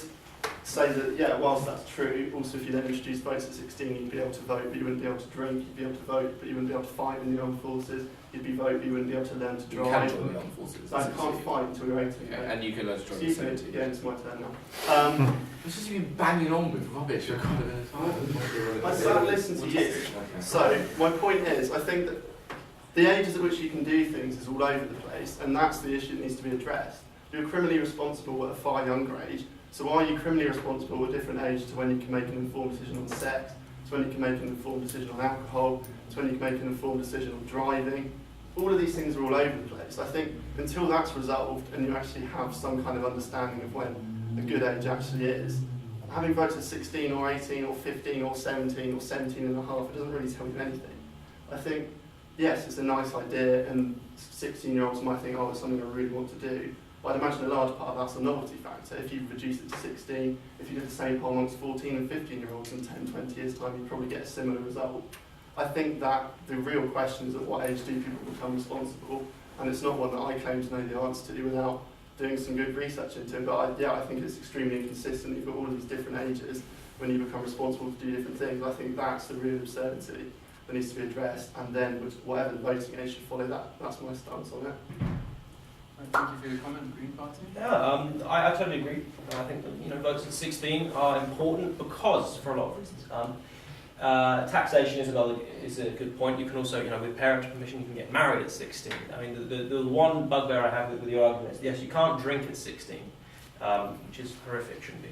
Speaker 6: say that, yeah, whilst that's true, also if you then introduce votes at 16, you'd be able to vote, but you wouldn't be able to drink. You'd be able to vote, but you wouldn't be able to fight in the armed forces. You'd be vote, but you wouldn't be able to learn to
Speaker 5: You
Speaker 6: drive.
Speaker 5: can join the armed forces.
Speaker 6: I can't fight until you're 18.
Speaker 5: Yeah, and you can learn to drive at
Speaker 6: Excuse me,
Speaker 5: 17.
Speaker 6: yeah, it's my turn now.
Speaker 5: It's just you banging on with rubbish.
Speaker 6: I sat and listened to you. So, my point is, I think that the ages at which you can do things is all over the place, and that's the issue that needs to be addressed. You're criminally responsible at a far younger age, so why are you criminally responsible at a different age to when you can make an informed decision on sex, to when you can make an informed decision on alcohol, to when you can make an informed decision on driving? All of these things are all over the place. I think until that's resolved and you actually have some kind of understanding of when a good age actually is, having votes at 16 or 18 or 15 or 17 or 17 and a half, it doesn't really tell you anything. I think, yes, it's a nice idea, and 16-year-olds might think, oh, it's something I really want to do. But I'd imagine a large part of that's a novelty factor. If you reduce it to 16, if you did the same poll amongst 14 and 15-year-olds in 10, 20 years' time, you'd probably get a similar result. I think that the real question is at what age do people become responsible, and it's not one that I claim to know the answer to without doing some good research into it. But I think it's extremely inconsistent. You've got all of these different ages when you become responsible to do different things. I think that's the real absurdity that needs to be addressed, and then whatever the voting age should follow that. That's my stance on it.
Speaker 3: Thank you for your comment, Green Party.
Speaker 7: Yeah, I totally agree. I think that, votes at 16 are important because, for a lot of reasons. Taxation is a good point. You can also, with parent permission, you can get married at 16. I mean, the one bugbear I have with your argument is, yes, you can't drink at 16, which is horrific, shouldn't be.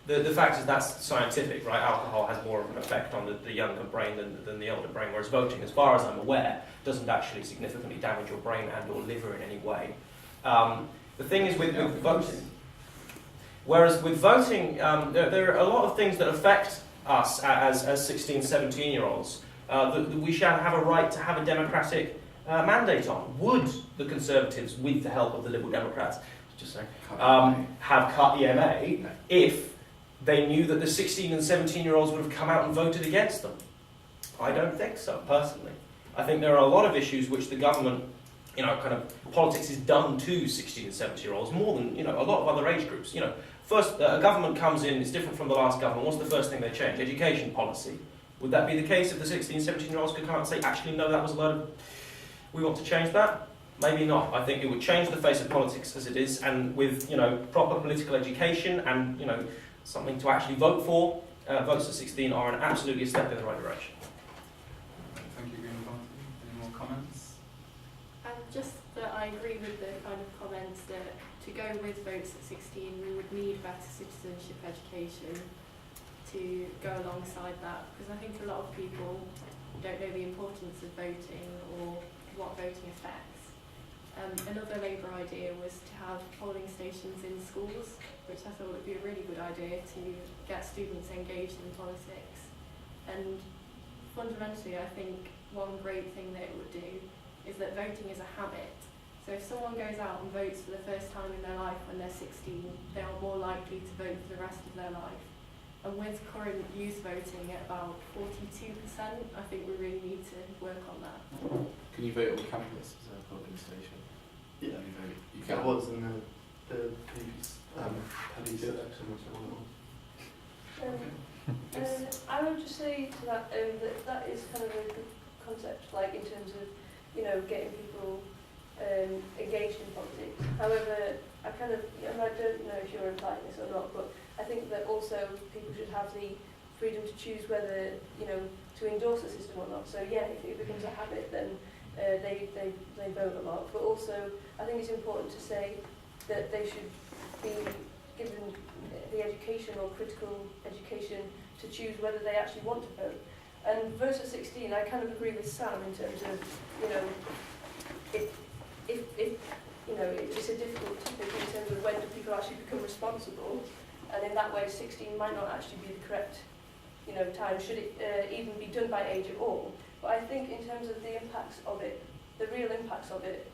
Speaker 7: The fact is that's scientific, right? Alcohol has more of an effect on the younger brain than the older brain, whereas voting, as far as I'm aware, doesn't actually significantly damage your brain and or liver in any way. The thing is with voting, whereas with voting, there are a lot of things that affect us as 16, 17-year-olds that we shall have a right to have a democratic mandate on. Would the Conservatives, with the help of the Liberal Democrats, have cut EMA if they knew that the 16 and 17-year-olds would have come out and voted against them? I don't think so, personally. I think there are a lot of issues which the government, politics is done to 16 and 17-year-olds more than, a lot of other age groups. First, a government comes in, it's different from the last government. What's the first thing they change? Education policy. Would that be the case if the 16, 17-year-olds could come out and say, actually, no, that was a load of... We want to change that? Maybe not. I think it would change the face of politics as it is, and with, proper political education and, something to actually vote for, votes at 16 are absolutely a step in the right direction.
Speaker 3: Thank you, Green Party. Any more comments?
Speaker 8: Just that I agree with the kind of comments that go with votes at 16, we would need better citizenship education to go alongside that, because I think a lot of people don't know the importance of voting or what voting affects. Another Labour idea was to have polling stations in schools, which I thought would be a really good idea to get students engaged in politics. And fundamentally, I think one great thing that it would do is that voting is a habit. So if someone goes out and votes for the first time in their life when they're 16, they are more likely to vote for the rest of their life. And with current youth voting at about 42%, I think we really need to work on that.
Speaker 5: Can you vote on campus as a polling station?
Speaker 6: Yeah,
Speaker 5: Can you vote? You
Speaker 6: that
Speaker 5: can.
Speaker 6: was in the police election, which I want
Speaker 4: I would just say to that that is kind of a good concept, like in terms of, you know, getting people engaged in politics. However, I don't know if you're implying this or not, but I think that also people should have the freedom to choose whether, you know, to endorse the system or not. So yeah, if it becomes a habit, then they vote a lot. But also, I think it's important to say that they should be given the education or critical education to choose whether they actually want to vote. And vote at 16, I kind of agree with Sam in terms of, you know, if you know, it's a difficult topic in terms of when do people actually become responsible, and in that way 16 might not actually be the correct, you know, time, should it even be done by age at all. But I think in terms of the impacts of it, the real impacts of it,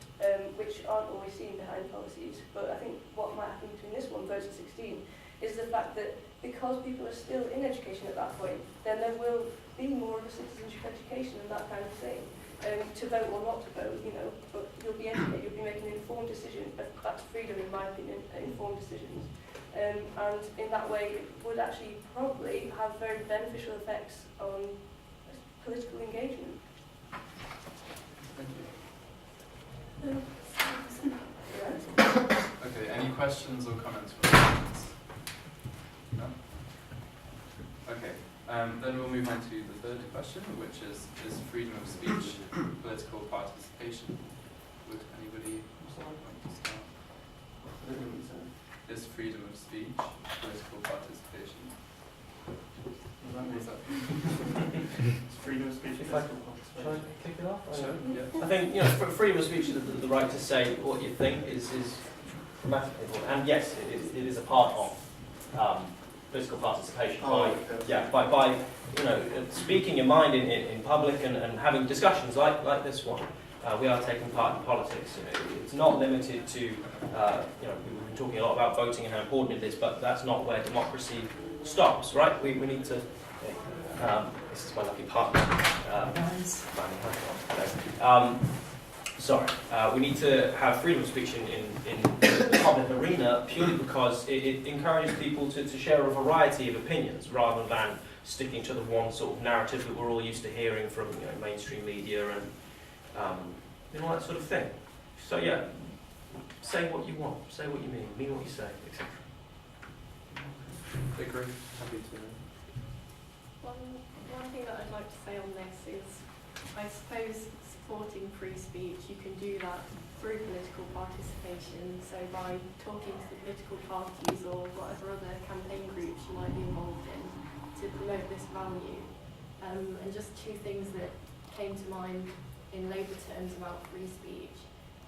Speaker 4: which aren't always seen behind policies, but I think what might happen between this one, votes at 16, is the fact that because people are still in education at that point, then there will be more of a citizenship education and that kind of thing. To vote or not to vote, you know, but you'll be educated, you'll be making an informed decision. That's freedom, in my opinion, informed decisions. And in that way, it would actually probably have very beneficial effects on political engagement.
Speaker 3: Thank you.
Speaker 4: Yeah.
Speaker 3: Okay, any questions or comments from the audience? No? Okay, then we'll move on to the third question, which is freedom of speech political participation? Would anybody want to start? Is freedom of speech political participation? What was that?
Speaker 6: It's freedom of speech.
Speaker 7: If I Shall I kick it off?
Speaker 3: Sure, yeah.
Speaker 7: I think, you know, freedom of speech, the right to say what you think is dramatically important. And yes, it is a part of political participation. By you know, speaking your mind in public and having discussions like this one. We are taking part in politics. You know, it's not limited to, you know, we've been talking a lot about voting and how important it is, but that's not where democracy stops, right? We need to. This is my lucky partner. We need to have freedom of speech in the public arena purely because it encourages people to share a variety of opinions rather than sticking to the one sort of narrative that we're all used to hearing from, you know, mainstream media and all that sort of thing. So yeah, say what you want, say what you mean what you say, etc.
Speaker 3: Agree. Happy to.
Speaker 8: One thing that I'd like to say on this is, I suppose supporting free speech, you can do that through political participation, so by talking to the political parties or whatever other campaign groups you might be involved in to promote this value. And just two things that came to mind in Labour terms about free speech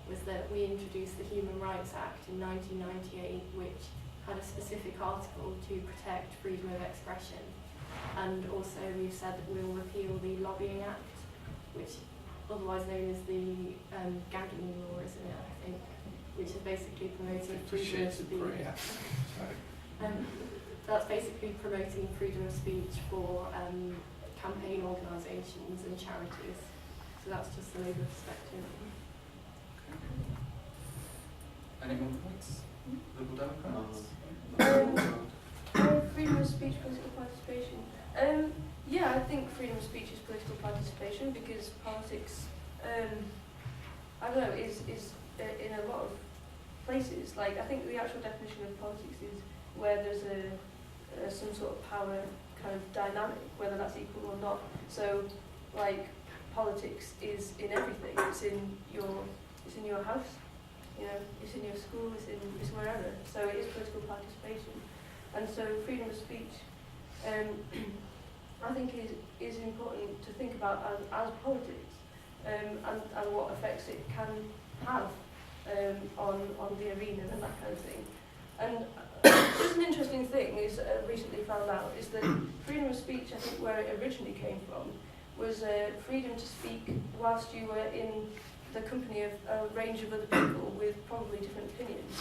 Speaker 8: was that we introduced the Human Rights Act in 1998, which had a specific article to protect freedom of expression. And also we've said that we'll repeal the Lobbying Act, which otherwise known as the gagging law, isn't it, I think, which is basically promoting freedom of speech. That's basically promoting freedom of speech for campaign organisations and charities. So that's just the Labour perspective.
Speaker 3: Any more points? Liberal Democrats?
Speaker 4: Freedom of speech, political participation. Yeah, I think freedom of speech is political participation because politics, I don't know, is in a lot of places. Like, I think the actual definition of politics is where there's some sort of power kind of dynamic, whether that's equal or not. So, like, politics is in everything. It's in your house. you know, it's in your school, it's wherever. So it is political participation. And so freedom of speech, I think is important to think about as politics, and what effects it can have on the arena and that kind of thing. And just an interesting thing is recently found out is that freedom of speech, I think where it originally came from, was freedom to speak whilst you were in the company of a range of other people with probably different opinions.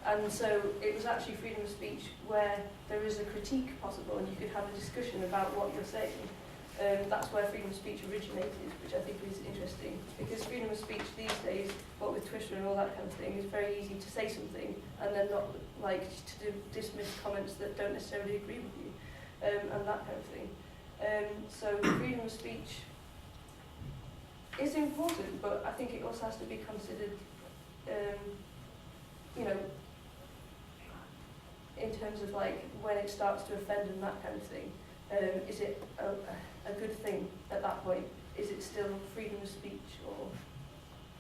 Speaker 4: And so it was actually freedom of speech where there is a critique possible and you could have a discussion about what you're saying. That's where freedom of speech originated, which I think is interesting, because freedom of speech these days, what with Twitter and all that kind of thing, is very easy to say something and then not like to dismiss comments that don't necessarily agree with you, and that kind of thing. So freedom of speech is important, but I think it also has to be considered, you know, in terms of like when it starts to offend and that kind of thing. Is it a good thing at that point? Is it still freedom of speech, or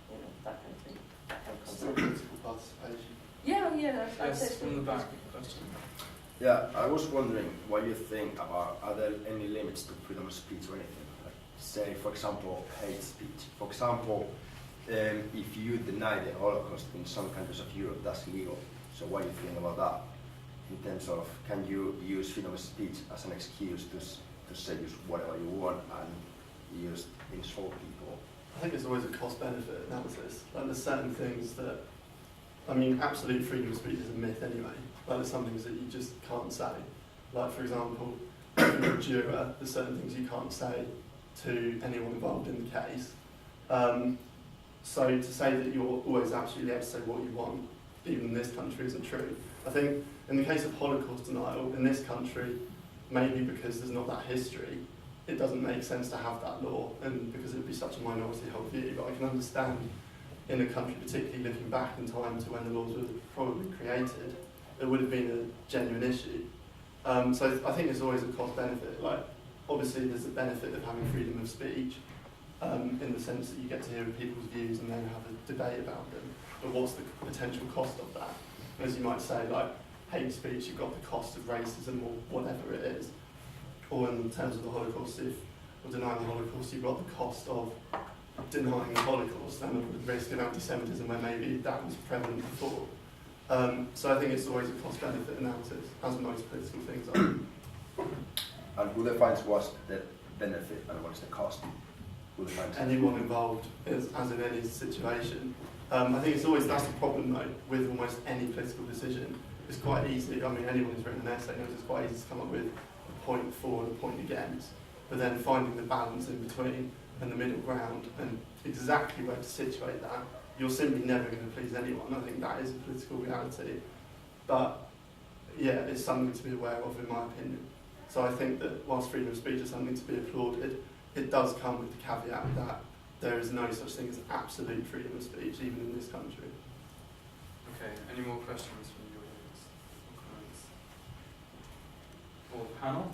Speaker 4: you know, that kind of thing? That kind of
Speaker 6: Still
Speaker 4: concept.
Speaker 6: political participation.
Speaker 4: Yeah, I'd
Speaker 7: Yes,
Speaker 4: say it's
Speaker 7: from the
Speaker 4: still
Speaker 7: back.
Speaker 4: political.
Speaker 1: Yeah, I was wondering what you think about, are there any limits to freedom of speech or anything? Like, say, for example, hate speech. For example, if you deny the Holocaust in some countries of Europe, that's illegal. So what do you think about that? In terms of, can you use freedom of speech as an excuse to say just whatever you want and use insult people?
Speaker 6: I think it's always a cost-benefit analysis. Like there's certain things that, I mean, absolute freedom of speech is a myth anyway. Like there's some things that you just can't say. Like for example, if you're a juror, there's certain things you can't say to anyone involved in the case. So to say that you're always absolutely able to say what you want, even in this country, isn't true. I think in the case of Holocaust denial, in this country, maybe because there's not that history, it doesn't make sense to have that law, and because it would be such a minority held view. But I can understand in a country, particularly looking back in time to when the laws were probably created, it would have been a genuine issue. So I think there's always a cost benefit. Like obviously there's a benefit of having freedom of speech, in the sense that you get to hear people's views and then have a debate about them. But what's the potential cost of that? As you might say, like hate speech, you've got the cost of racism or whatever it is. Or in terms of the Holocaust, or denying the Holocaust, you've got the cost of denying the Holocaust and the risk of anti-Semitism where maybe that was prevalent before. So I think it's always a cost-benefit analysis, as most political things are.
Speaker 1: And who defines what's the benefit and what's the cost? Who defines
Speaker 6: Anyone involved, as in any situation. I think it's always, that's the problem though, with almost any political decision. It's quite easy, I mean anyone who's written an essay knows it's quite easy to come up with a point for and a point against, but then finding the balance in between and the middle ground and exactly where to situate that, you're simply never going to please anyone. I think that is a political reality. But yeah, it's something to be aware of in my opinion. So I think that whilst freedom of speech is something to be applauded, it does come with the caveat that there is no such thing as absolute freedom of speech, even in this country.
Speaker 3: Okay, any more questions from the audience or comments? Or the panel?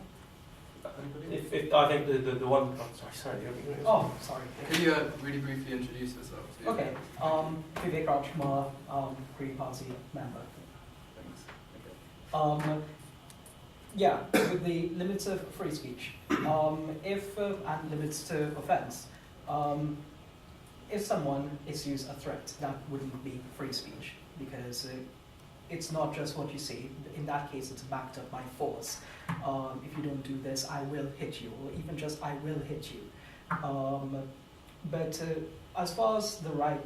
Speaker 3: Anybody?
Speaker 7: If I think the one, sorry.
Speaker 11: Oh, sorry.
Speaker 3: Can you really briefly introduce yourself?
Speaker 11: Okay. Vivek Rajkumar, Green Party member.
Speaker 3: Thanks.
Speaker 11: Yeah, with the limits of free speech, and limits to offence, if someone issues a threat, that wouldn't be free speech, because it's not just what you see. In that case, it's backed up by force. If you don't do this, I will hit you, or even just I will hit you. But as far as the right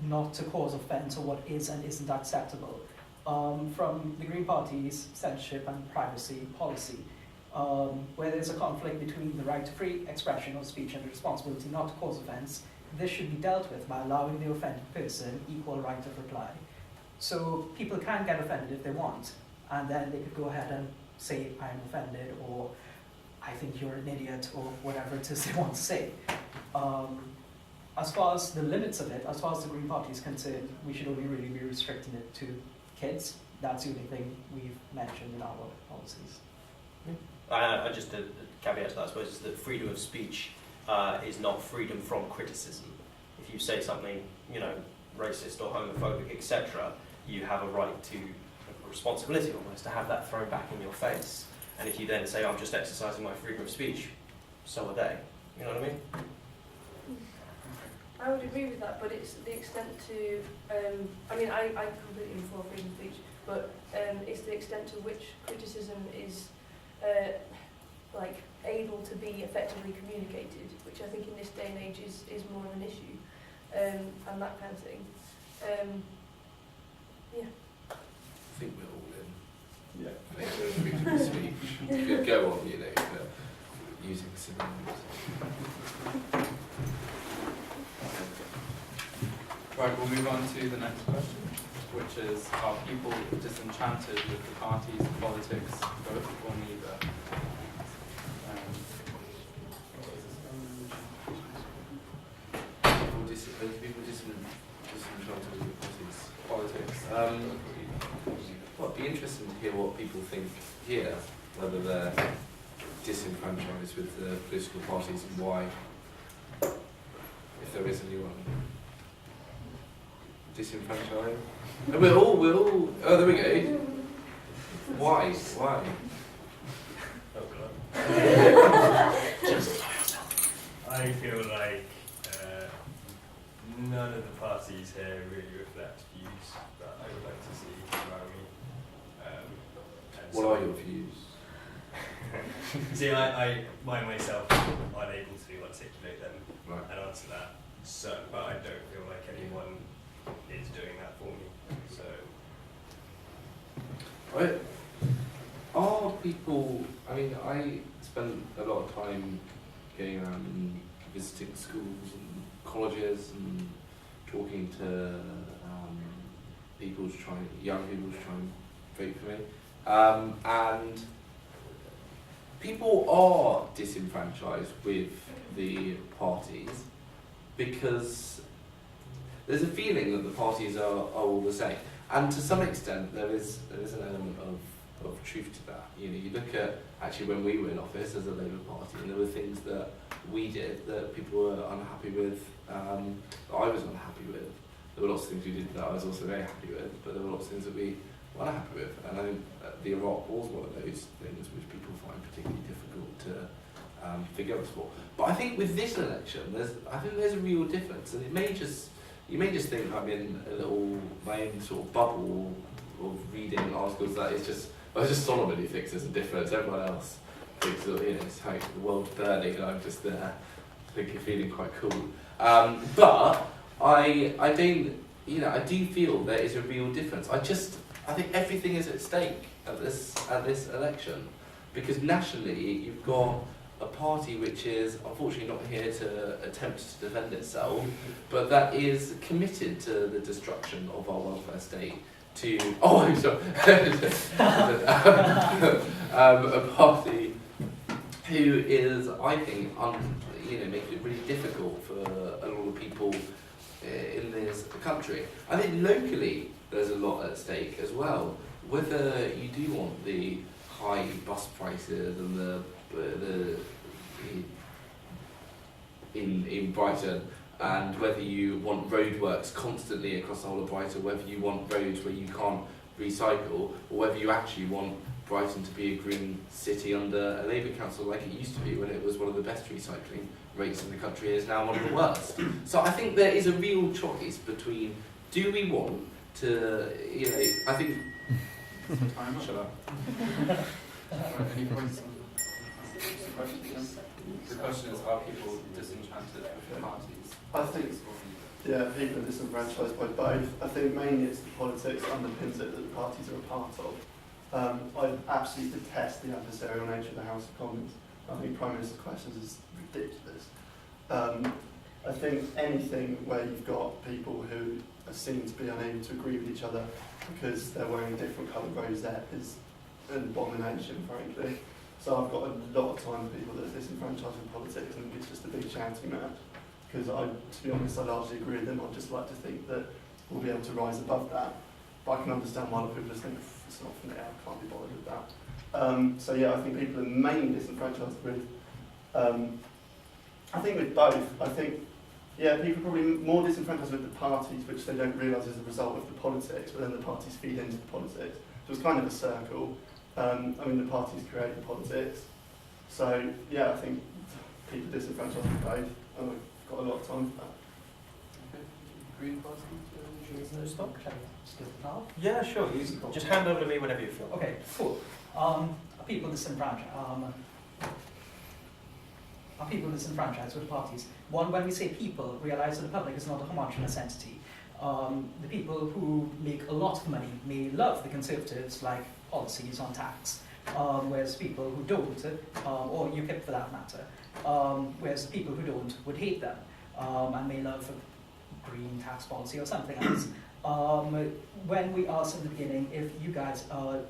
Speaker 11: not to cause offence or what is and isn't acceptable, from the Green Party's censorship and privacy policy, where there's a conflict between the right to free expression of speech and the responsibility not to cause offence, this should be dealt with by allowing the offended person equal right of reply. So people can get offended if they want, and then they could go ahead and say, I'm offended, or I think you're an idiot, or whatever it is they want to say. As far as the limits of it, as far as the Green Party is concerned, we should only really be restricting it to kids. That's the only thing we've mentioned in our policies.
Speaker 12: Just a caveat to that, I suppose, is that freedom of speech is not freedom from criticism. If you say something, racist or homophobic, etc., you have a right to, a responsibility almost, to have that thrown back in your face. And if you then say, I'm just exercising my freedom of speech, so are they. You know what I mean?
Speaker 4: I would agree with that, but it's the extent to, I mean, I completely am for freedom of speech, but it's the extent to which criticism is like able to be effectively communicated, which I think in this day and age is more of an issue, and that kind of thing. Yeah.
Speaker 5: I think we're all in.
Speaker 6: Yeah.
Speaker 5: Freedom of speech. You could go on, you know, using synonyms.
Speaker 3: Right, we'll move on to the next question, which is, are people disenchanted with the party's politics, both or neither?
Speaker 5: People disenchanted with the party's
Speaker 3: Politics.
Speaker 5: Well, it'd be interesting to hear what people think here, whether they're disenfranchised with the political parties and why, if there is anyone. Disenfranchised? And we're all, oh, there we go. Why?
Speaker 12: Oh God.
Speaker 13: I feel like none of the parties here really reflect views that I would like to see around me.
Speaker 5: What are your views?
Speaker 13: See, I myself am unable to articulate them
Speaker 5: Right.
Speaker 13: and answer that. So, but I don't feel like anyone is doing that for me. So,
Speaker 5: Right. Are people, I mean, I spent a lot of time going around and visiting schools and colleges and talking to young people to try and vote for me. And people are disenfranchised with the parties because there's a feeling that the parties are all the same. And to some extent, there is an element of truth to that. You know, you look at actually when we were in office as a Labour Party, and there were things that we did that people were unhappy with, that I was unhappy with. There were lots of things we did that I was also very happy with, but there were lots of things that we were unhappy with. And I think the Iraq War was one of those things which people find particularly difficult to forgive us for. But I think with this election, there's a real difference, and you may just think I'm in my own sort of bubble of reading articles that it's just Solomon who thinks there's a difference. Everyone else thinks that, you know, it's how the world's burning, and I'm just there feeling quite cool. But I don't, you know, I do feel there is a real difference. I think everything is at stake at this election, because nationally you've got a party which is unfortunately not here to attempt to defend itself, but that is committed to the destruction of our welfare state. I'm sorry. A party who is, I think, making it really difficult for a lot of people in this country. I think locally there's a lot at stake as well. Whether you do want the high bus prices and the in Brighton, and whether you want roadworks constantly across the whole of Brighton, whether you want roads where you can't recycle, or whether you actually want Brighton to be a green city under a Labour council like it used to be when it was one of the best recycling rates in the country, is now one of the worst. So I think there is a real choice between, do we want to, I think...
Speaker 3: Time shut up. Any points on the question? The question is, are people disenchanted with the parties?
Speaker 6: I think, yeah, people are disenfranchised by both. I think mainly it's the politics underpins it that the parties are a part of. I absolutely detest the adversarial nature of the House of Commons. I think Prime Minister's questions is ridiculous. I think anything where you've got people who are seen to be unable to agree with each other because they're wearing a different coloured rosette is an abomination, frankly. So I've got a lot of time for people that are disenfranchised in politics, and it's just a big shouting match. Because to be honest, I largely agree with them. I'd just like to think that we'll be able to rise above that. But I can understand why a lot of people just think, it's not from there, I can't be bothered with that. So yeah, I think people are mainly disenfranchised with, I think with both. I think Yeah, people are probably more disenfranchised with the parties, which they don't realise is a result of the politics, but then the parties feed into the politics. So it's kind of a circle. I mean, the parties create the politics. So, yeah, I think people disenfranchised with both, and I've got a lot of time for that.
Speaker 5: Okay. Green Party?
Speaker 11: Stop. Skip it now.
Speaker 12: Yeah, sure. You just hand over to me whenever you feel.
Speaker 11: Okay, cool. People disenfranchised. Are people disenfranchised with parties? One, when we say people, realize that the public is not a homogeneous entity. The people who make a lot of money may love the Conservatives, like policies on tax, whereas people who don't, or UKIP for that matter, whereas people who don't would hate them and may love a green tax policy or something else. When we asked in the beginning if you guys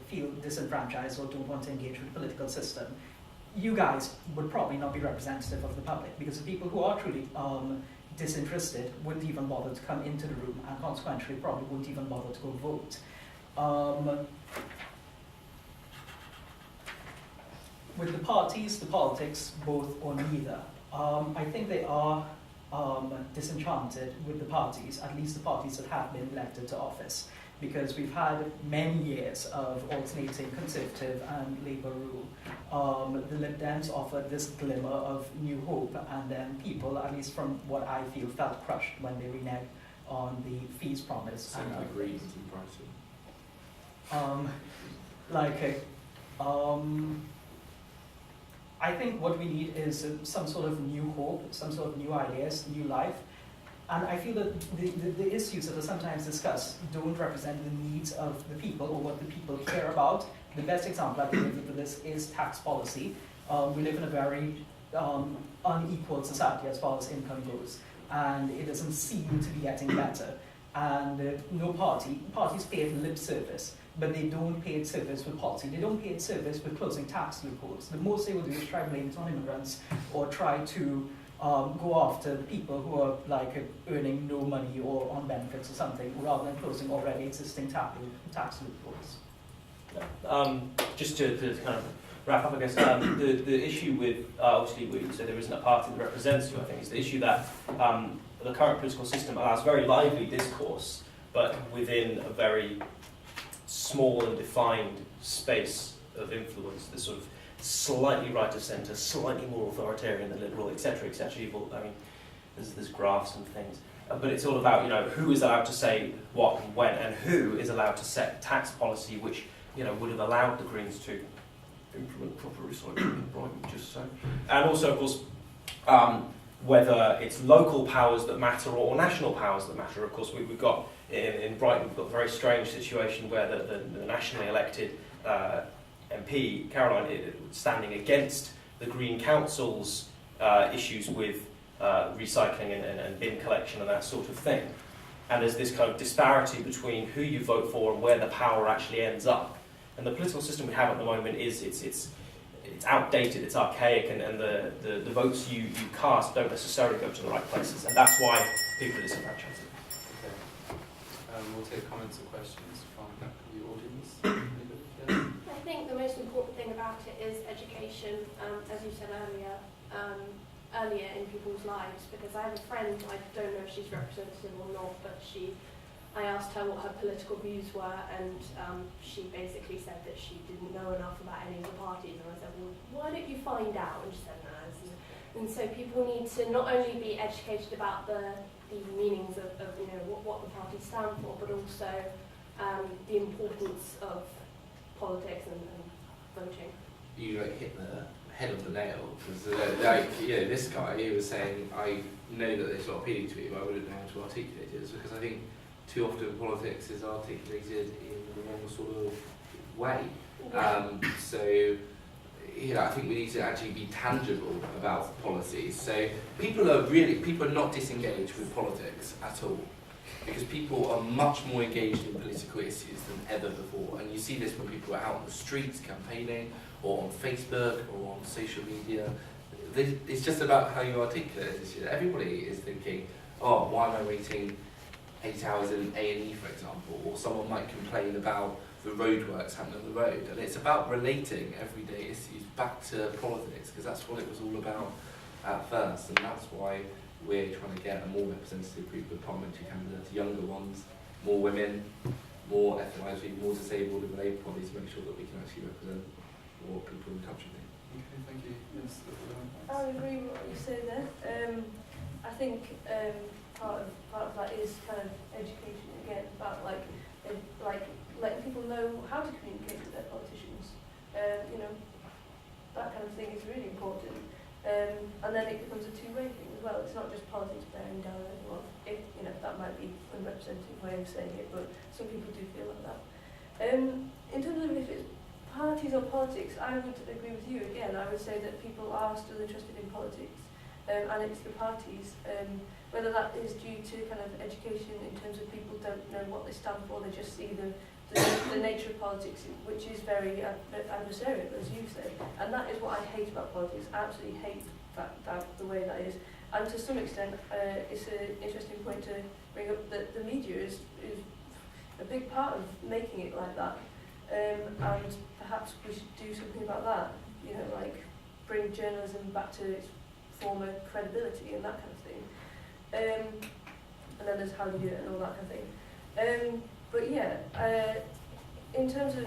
Speaker 11: feel disenfranchised or don't want to engage with the political system, you guys would probably not be representative of the public, because the people who are truly disinterested wouldn't even bother to come into the room, and consequently probably wouldn't even bother to go vote. With the parties, the politics, both or neither, I think they are disenchanted with the parties, at least the parties that have been elected to office, because we've had many years of alternating Conservative and Labour rule. The Lib Dems offered this glimmer of new hope, and then people, at least from what I feel, felt crushed when they reneged on the fees promise.
Speaker 5: Same for the Greens and Brighton.
Speaker 11: I think what we need is some sort of new hope, some sort of new ideas, new life. And I feel that the issues that are sometimes discussed don't represent the needs of the people or what the people care about. The best example I can give you for this is tax policy. We live in a very unequal society as far as income goes, and it doesn't seem to be getting better. And no parties pay it lip service, but they don't pay it service with policy. They don't pay it service with closing tax loopholes. The most they will do is try to blame it on immigrants, or try to go after the people who are like earning no money or on benefits or something, rather than closing already existing tax loopholes.
Speaker 12: Just to kind of wrap up, I guess, the issue with, obviously, we said there isn't a party that represents you, I think, is the issue that the current political system allows very lively discourse, but within a very small and defined space of influence, the sort of slightly right of centre, slightly more authoritarian than liberal, etc., etc. I mean, there's graphs and things, but it's all about, who is allowed to say what and when, and who is allowed to set tax policy, which would have allowed the Greens to implement proper recycling in Brighton, just so. And also, of course, whether it's local powers that matter or national powers that matter. Of course, we've got in Brighton, we've got a very strange situation where the nationally elected MP, Caroline, standing against the Green Council's issues with recycling and bin collection and that sort of thing. And there's this kind of disparity between who you vote for and where the power actually ends up. And the political system we have at the moment is it's outdated, it's archaic, and the votes you cast don't necessarily go to the right places. And that's why people are disenfranchised.
Speaker 3: Okay. We'll take comments or questions from the audience.
Speaker 4: I think the most important thing about it is education, as you said earlier in people's lives, because I have a friend, I don't know if she's representative or not, but I asked her what her political views were, and she basically said that she didn't know enough about any of the parties, and I said, well, why don't you find out? And she said, no. And so people need to not only be educated about the meanings of what the parties stand for, but also the importance of politics and voting.
Speaker 5: You hit the head on the nail, because this guy, he was saying, I know that it's not appealing to me, but I wouldn't know how to articulate it. It's because I think too often politics is articulated in the wrong sort of way. So I think we need to actually be tangible about policies. So people are not disengaged with politics at all, because people are much more engaged in political issues than ever before. And you see this when people are out on the streets campaigning, or on Facebook, or on social media. It's just about how you articulate this. Everybody is thinking, oh, why am I waiting 8 hours in A&E, for example? Or someone might complain about the roadworks happening on the road. And it's about relating everyday issues back to politics, because that's what it was all about at first. And that's why we're trying to get a more representative group of parliamentary candidates, younger ones, more women, more ethnically, more disabled in the Labour Party, to make sure that we can actually represent more people in the country.
Speaker 3: Okay, thank you. Yes,
Speaker 4: I agree with what you say there. I think part of that is kind of education again, about like letting people know how to communicate with their politicians. You know, that kind of thing is really important. And then it becomes a two-way thing as well. It's not just politics bearing down on everyone. You know, that might be an unrepresentative way of saying it, but some people do feel like that. In terms of if it's parties or politics, I would agree with you again. I would say that people are still interested in politics, and it's the parties. Whether that is due to kind of education in terms of people don't know what they stand for, they just see the nature of politics, which is very adversarial, as you say. And that is what I hate about politics. I absolutely hate that the way that is. And to some extent, it's an interesting point to bring up that the media is a big part of making it like that. And perhaps we should do something about that. You know, like bring journalism back to its former credibility and that kind of thing. And then there's how you do it and all that kind of thing. But yeah, in terms of